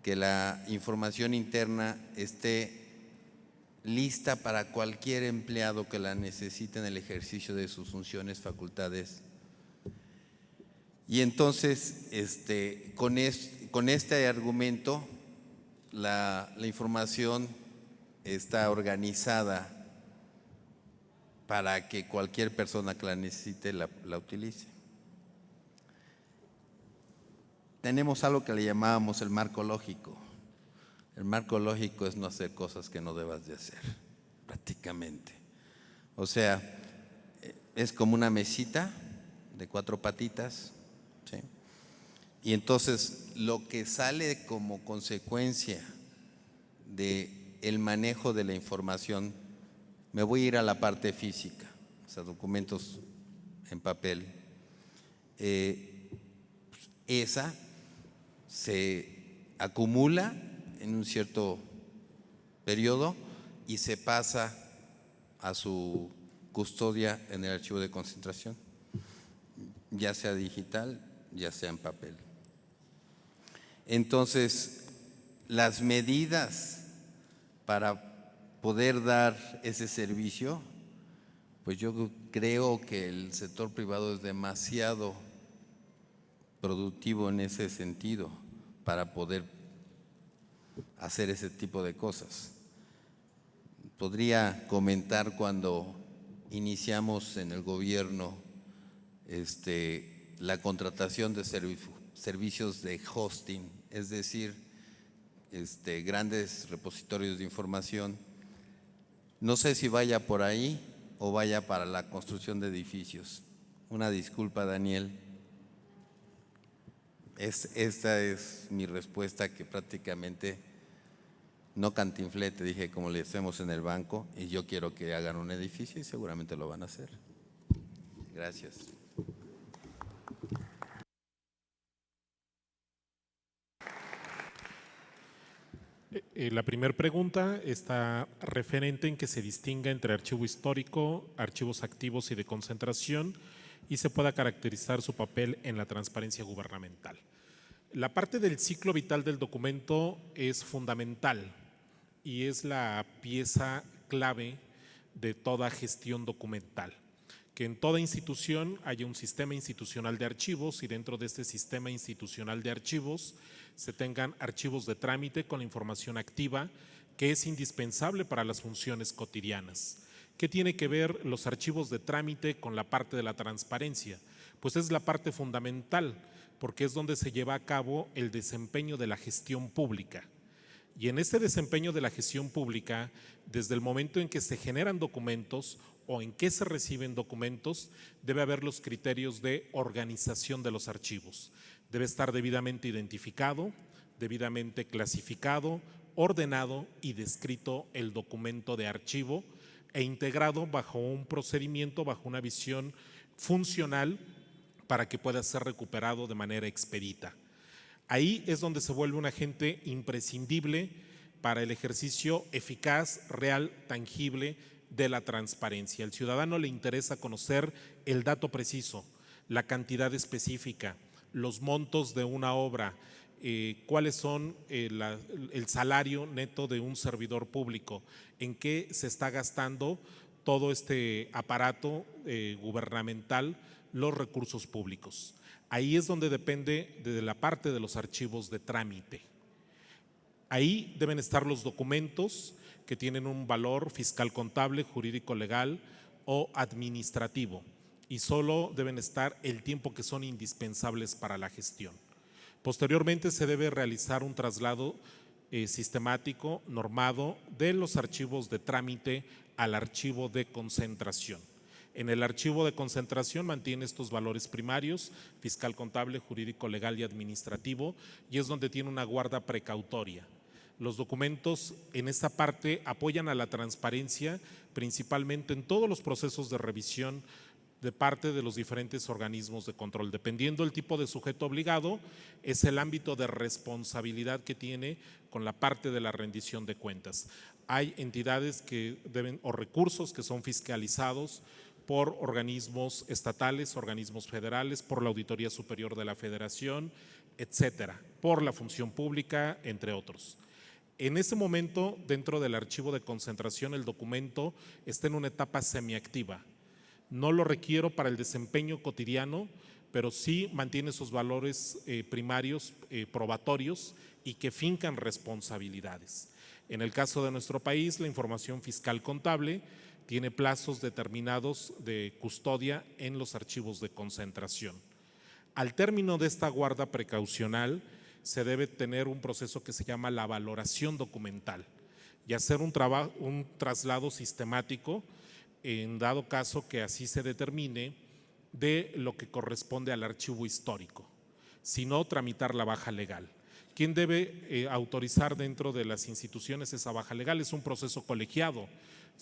que la información interna esté lista para cualquier empleado que la necesite en el ejercicio de sus funciones, facultades. Y entonces, con este argumento, la información está organizada para que cualquier persona que la necesite la utilice. Tenemos algo que le llamábamos el marco lógico. El marco lógico es no hacer cosas que no debas de hacer, prácticamente. O sea, es como una mesita de 4 patitas, ¿sí? Y entonces lo que sale como consecuencia del manejo de la información, me voy a ir a la parte física, o sea, documentos en papel. Esa se acumula en un cierto periodo y se pasa a su custodia en el archivo de concentración, ya sea digital, ya sea en papel. Entonces, las medidas para poder dar ese servicio, pues yo creo que el sector privado es demasiado productivo en ese sentido para poder hacer ese tipo de cosas. podría comentar cuando iniciamos en el gobierno la contratación de servicios de hosting, es decir, grandes repositorios de información. No sé si vaya por ahí o vaya para la construcción de edificios. Una disculpa, Daniel. Esta es mi respuesta, que prácticamente no cantinflé, te dije como le hacemos en el banco, y yo quiero que hagan un edificio y seguramente lo van a hacer. Gracias. La primera pregunta está referente en que se distinga entre archivo histórico, archivos activos y de concentración, y se pueda caracterizar su papel en la transparencia gubernamental. La parte del ciclo vital del documento es fundamental y es la pieza clave de toda gestión documental. Que en toda institución haya un sistema institucional de archivos y dentro de este sistema institucional de archivos se tengan archivos de trámite con la información activa, que es indispensable para las funciones cotidianas. ¿Qué tiene que ver los archivos de trámite con la parte de la transparencia? Pues es la parte fundamental, porque es donde se lleva a cabo el desempeño de la gestión pública. Y en este desempeño de la gestión pública, desde el momento en que se generan documentos o en que se reciben documentos, debe haber los criterios de organización de los archivos. Debe estar debidamente identificado, debidamente clasificado, ordenado y descrito el documento de archivo e integrado bajo un procedimiento, bajo una visión funcional para que pueda ser recuperado de manera expedita. Ahí es donde se vuelve un agente imprescindible para el ejercicio eficaz, real, tangible de la transparencia. Al ciudadano le interesa conocer el dato preciso, la cantidad específica, los montos de una obra, cuáles son el salario neto de un servidor público, en qué se está gastando todo este aparato gubernamental, los recursos públicos. Ahí es donde depende de la parte de los archivos de trámite. Ahí deben estar los documentos que tienen un valor fiscal contable, jurídico legal o administrativo, y solo deben estar el tiempo que son indispensables para la gestión. Posteriormente se debe realizar un traslado sistemático, normado, de los archivos de trámite al archivo de concentración. En el archivo de concentración mantiene estos valores primarios, fiscal contable, jurídico legal y administrativo, y es donde tiene una guarda precautoria. Los documentos en esta parte apoyan a la transparencia principalmente en todos los procesos de revisión de parte de los diferentes organismos de control. Dependiendo del tipo de sujeto obligado, es el ámbito de responsabilidad que tiene con la parte de la rendición de cuentas. Hay entidades que deben, o recursos que son fiscalizados por organismos estatales, organismos federales, por la Auditoría Superior de la Federación, etcétera, por la función pública, entre otros. En ese momento, dentro del archivo de concentración, el documento está en una etapa semiactiva. No lo requiero para el desempeño cotidiano, pero sí mantiene esos valores primarios, probatorios, y que fincan responsabilidades. En el caso de nuestro país, la información fiscal contable tiene plazos determinados de custodia en los archivos de concentración. Al término de esta guarda precaucional, se debe tener un proceso que se llama la valoración documental y hacer un traslado sistemático, en dado caso que así se determine, de lo que corresponde al archivo histórico, sino tramitar la baja legal. ¿Quién debe autorizar dentro de las instituciones esa baja legal? Es un proceso colegiado,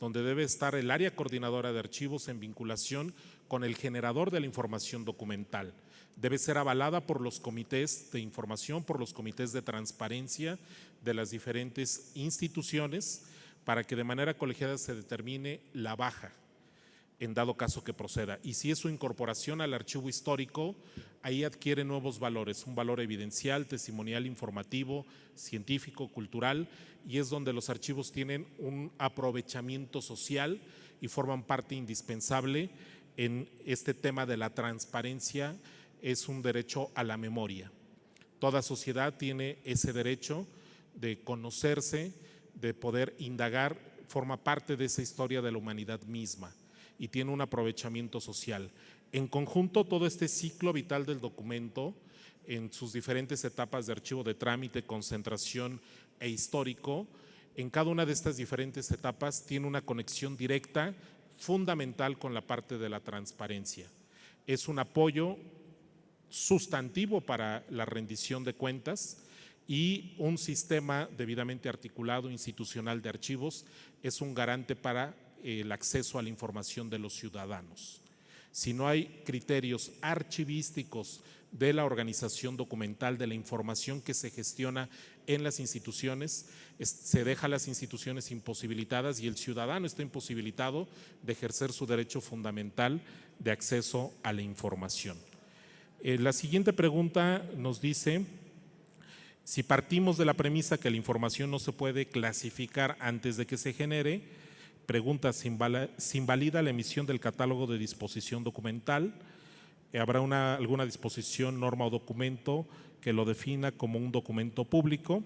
donde debe estar el área coordinadora de archivos en vinculación con el generador de la información documental. Debe ser avalada por los comités de información, por los comités de transparencia de las diferentes instituciones, para que de manera colegiada se determine la baja, en dado caso que proceda. Y si es su incorporación al archivo histórico, ahí adquiere nuevos valores, un valor evidencial, testimonial, informativo, científico, cultural, y es donde los archivos tienen un aprovechamiento social y forman parte indispensable en este tema de la transparencia. Es un derecho a la memoria. Toda sociedad tiene ese derecho de conocerse, de poder indagar forma parte de esa historia de la humanidad misma y tiene un aprovechamiento social. En conjunto, todo este ciclo vital del documento, en sus diferentes etapas de archivo de trámite, concentración e histórico, en cada una de estas diferentes etapas tiene una conexión directa, fundamental con la parte de la transparencia. Es un apoyo sustantivo para la rendición de cuentas y un sistema debidamente articulado institucional de archivos es un garante para el acceso a la información de los ciudadanos. Si no hay criterios archivísticos de la organización documental, de la información que se gestiona en las instituciones, se deja a las instituciones imposibilitadas y el ciudadano está imposibilitado de ejercer su derecho fundamental de acceso a la información. La siguiente pregunta nos dice: si partimos de la premisa que la información no se puede clasificar antes de que se genere, pregunta, ¿se invalida la emisión del catálogo de disposición documental? ¿Habrá alguna disposición, norma o documento que lo defina como un documento público?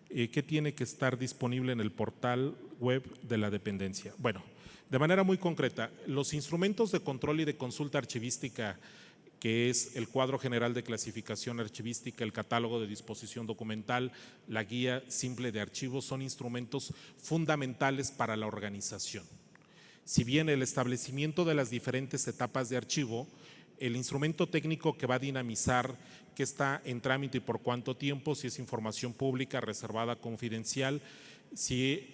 ¿Qué tiene que estar disponible en el portal web de la dependencia? Bueno, de manera muy concreta, los instrumentos de control y de consulta archivística, que es el cuadro general de clasificación archivística, el catálogo de disposición documental, la guía simple de archivos, son instrumentos fundamentales para la organización. Si bien el establecimiento de las diferentes etapas de archivo, el instrumento técnico que va a dinamizar qué está en trámite y por cuánto tiempo, si es información pública, reservada, confidencial, si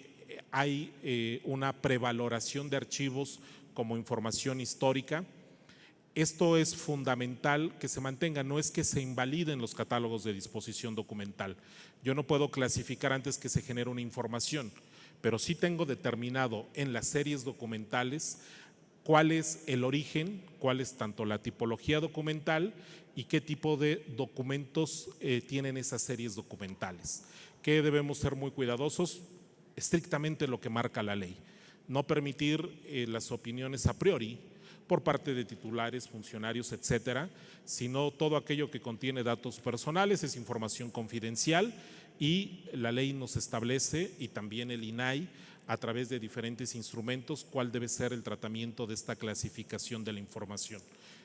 hay una prevaloración de archivos como información histórica. Esto es fundamental que se mantenga, no es que se invaliden los catálogos de disposición documental. Yo no puedo clasificar antes que se genere una información, pero sí tengo determinado en las series documentales cuál es el origen, cuál es tanto la tipología documental y qué tipo de documentos tienen esas series documentales. Que debemos ser muy cuidadosos, estrictamente lo que marca la ley. No permitir las opiniones a priori por parte de titulares, funcionarios, etcétera, sino todo aquello que contiene datos personales es información confidencial y la ley nos establece, y también el INAI, a través de diferentes instrumentos, cuál debe ser el tratamiento de esta clasificación de la información.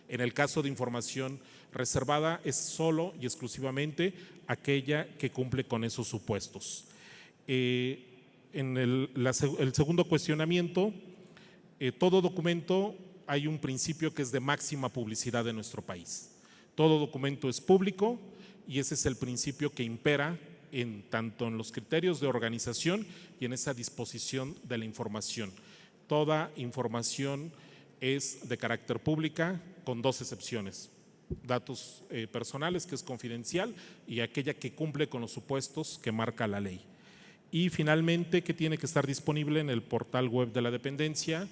En el caso de información reservada es solo y exclusivamente aquella que cumple con esos supuestos. En el segundo cuestionamiento, todo documento, hay un principio que es de máxima publicidad en nuestro país. Todo documento es público y ese es el principio que impera tanto en los criterios de organización y en esa disposición de la información. Toda información es de carácter pública con dos excepciones: datos personales, que es confidencial, y aquella que cumple con los supuestos que marca la ley. Y finalmente, que tiene que estar disponible en el portal web de la dependencia.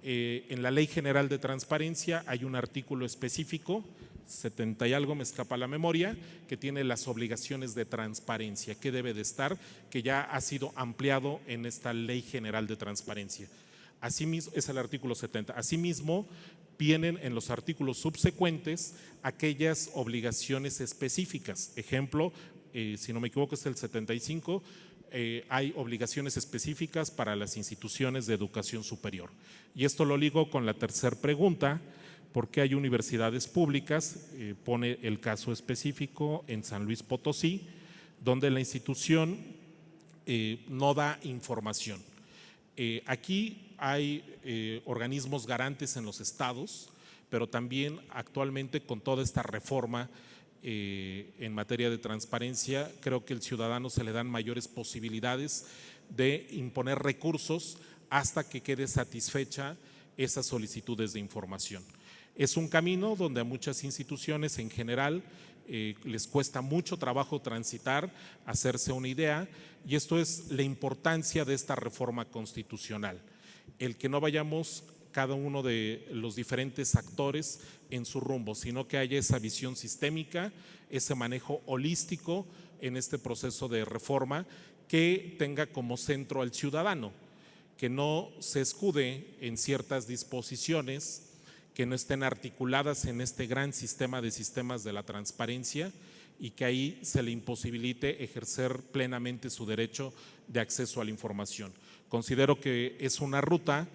En la Ley General de Transparencia hay un artículo específico, 70 y algo, me escapa la memoria, que tiene las obligaciones de transparencia, que debe de estar, que ya ha sido ampliado en esta Ley General de Transparencia. Asimismo, es el artículo 70. Asimismo, vienen en los artículos subsecuentes aquellas obligaciones específicas. Ejemplo, si no me equivoco es el 75, hay obligaciones específicas para las instituciones de educación superior. Y esto lo ligo con la tercera pregunta, porque hay universidades públicas, pone el caso específico en San Luis Potosí, donde la institución no da información. Aquí hay organismos garantes en los estados, pero también actualmente con toda esta reforma en materia de transparencia, creo que al ciudadano se le dan mayores posibilidades de imponer recursos hasta que quede satisfecha esas solicitudes de información. Es un camino donde a muchas instituciones en general les cuesta mucho trabajo transitar, hacerse una idea, y esto es la importancia de esta reforma constitucional, el que no vayamos cada uno de los diferentes actores en su rumbo, sino que haya esa visión sistémica, ese manejo holístico en este proceso de reforma que tenga como centro al ciudadano, que no se escude en ciertas disposiciones que no estén articuladas en este gran sistema de sistemas de la transparencia y que ahí se le imposibilite ejercer plenamente su derecho de acceso a la información. Considero que es una ruta.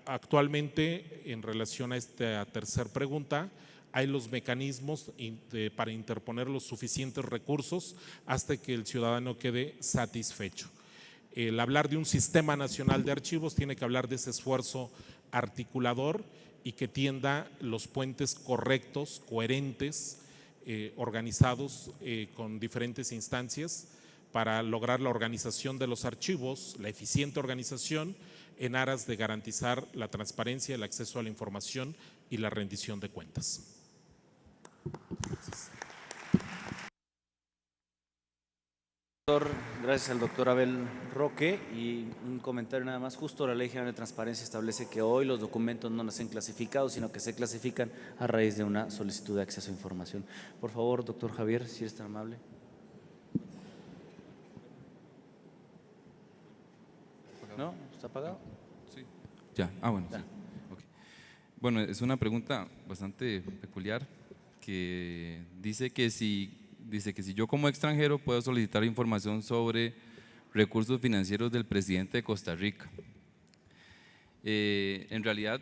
Actualmente, en relación a esta tercera pregunta, hay los mecanismos para interponer los suficientes recursos hasta que el ciudadano quede satisfecho. El hablar de un sistema nacional de archivos tiene que hablar de ese esfuerzo articulador y que tienda los puentes correctos, coherentes, organizados con diferentes instancias para lograr la organización de los archivos, la eficiente organización en aras de garantizar la transparencia, el acceso a la información y la rendición de cuentas. Gracias al doctor Abel Roque. Y un comentario nada más, justo la Ley General de Transparencia establece que hoy los documentos no nacen clasificados, sino que se clasifican a raíz de una solicitud de acceso a información. Por favor, doctor Javier, si eres tan amable. ¿No? ¿Está apagado? Sí. Ya, bueno. Sí. Okay. Bueno, es una pregunta bastante peculiar que dice que si yo como extranjero puedo solicitar información sobre recursos financieros del presidente de Costa Rica. En realidad,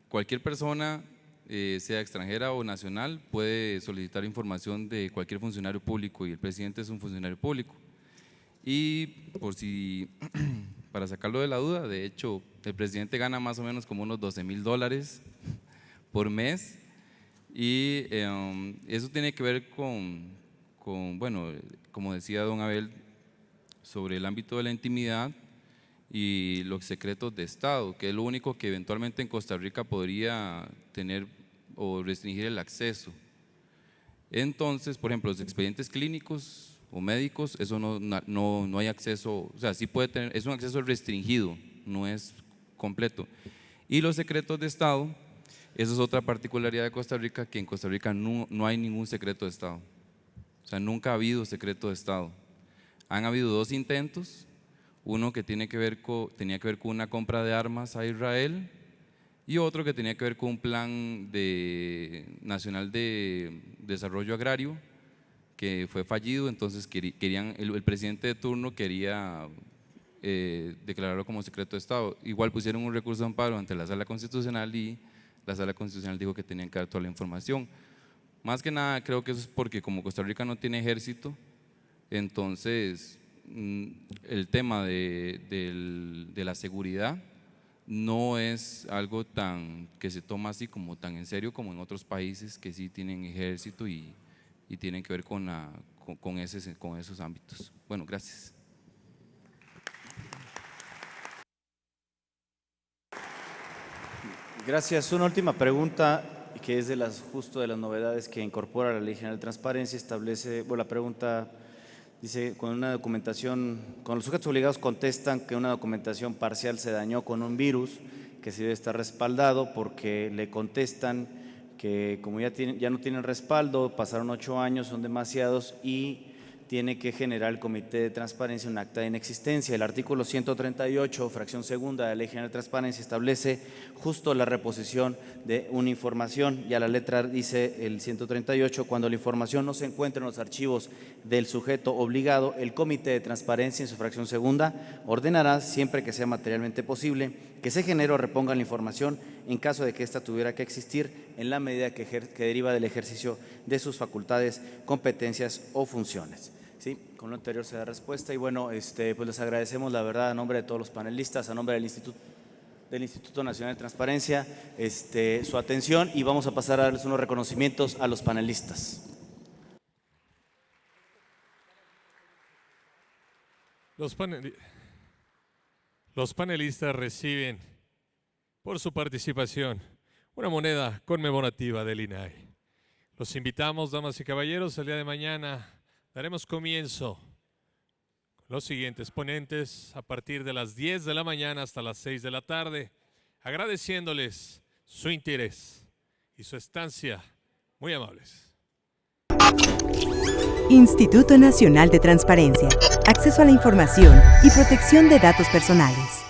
cualquier persona, sea extranjera o nacional, puede solicitar información de cualquier funcionario público y el presidente es un funcionario público. Y por si, para sacarlo de la duda, de hecho, el presidente gana más o menos como unos $12,000 por mes y eso tiene que ver con, bueno, como decía don Abel, sobre el ámbito de la intimidad y los secretos de Estado, que es lo único que eventualmente en Costa Rica podría tener o restringir el acceso. Entonces, por ejemplo, los expedientes clínicos o médicos, eso no hay acceso, o sea, sí puede tener, es un acceso restringido, no es completo. Y los secretos de Estado, eso es otra particularidad de Costa Rica, que en Costa Rica no hay ningún secreto de Estado. O sea, nunca ha habido secreto de Estado. Han habido 2 intentos, uno que tenía que ver con una compra de armas a Israel y otro que tenía que ver con un plan nacional de desarrollo agrario que fue fallido. Entonces el presidente de turno quería declararlo como secreto de Estado. Igual pusieron un recurso de amparo ante la Sala Constitucional y la Sala Constitucional dijo que tenían que dar toda la información. Más que nada creo que eso es porque como Costa Rica no tiene ejército, entonces el tema de la seguridad no es algo que se toma así como tan en serio como en otros países que sí tienen ejército y tienen que ver con esos ámbitos. Bueno, gracias. Gracias. Una última pregunta que es justo de las novedades que incorpora la Ley General de Transparencia. Establece, bueno, la pregunta dice, cuando los sujetos obligados contestan que una documentación parcial se dañó con un virus que sí debe estar respaldado, porque le contestan que como ya no tienen respaldo, pasaron 8 años, son demasiados y tiene que generar el Comité de Transparencia un acta de inexistencia. El artículo 138, fracción segunda de la Ley General de Transparencia establece justo la reposición de una información. Ya la letra dice el 138, cuando la información no se encuentra en los archivos del sujeto obligado, el Comité de Transparencia en su fracción segunda ordenará, siempre que sea materialmente posible, que se genere o reponga la información en caso de que ésta tuviera que existir en la medida que deriva del ejercicio de sus facultades, competencias o funciones. Sí, con lo anterior se da respuesta y bueno, pues les agradecemos la verdad a nombre de todos los panelistas, a nombre del Instituto Nacional de Transparencia, su atención, y vamos a pasar a darles unos reconocimientos a los panelistas. Los panelistas reciben por su participación una moneda conmemorativa del INAI. Los invitamos, damas y caballeros, el día de mañana daremos comienzo con los siguientes ponentes a partir de las 10 de la mañana hasta las 6 de la tarde, agradeciéndoles su interés y su estancia. Muy amables. Instituto Nacional de Transparencia, acceso a la información y protección de datos personales.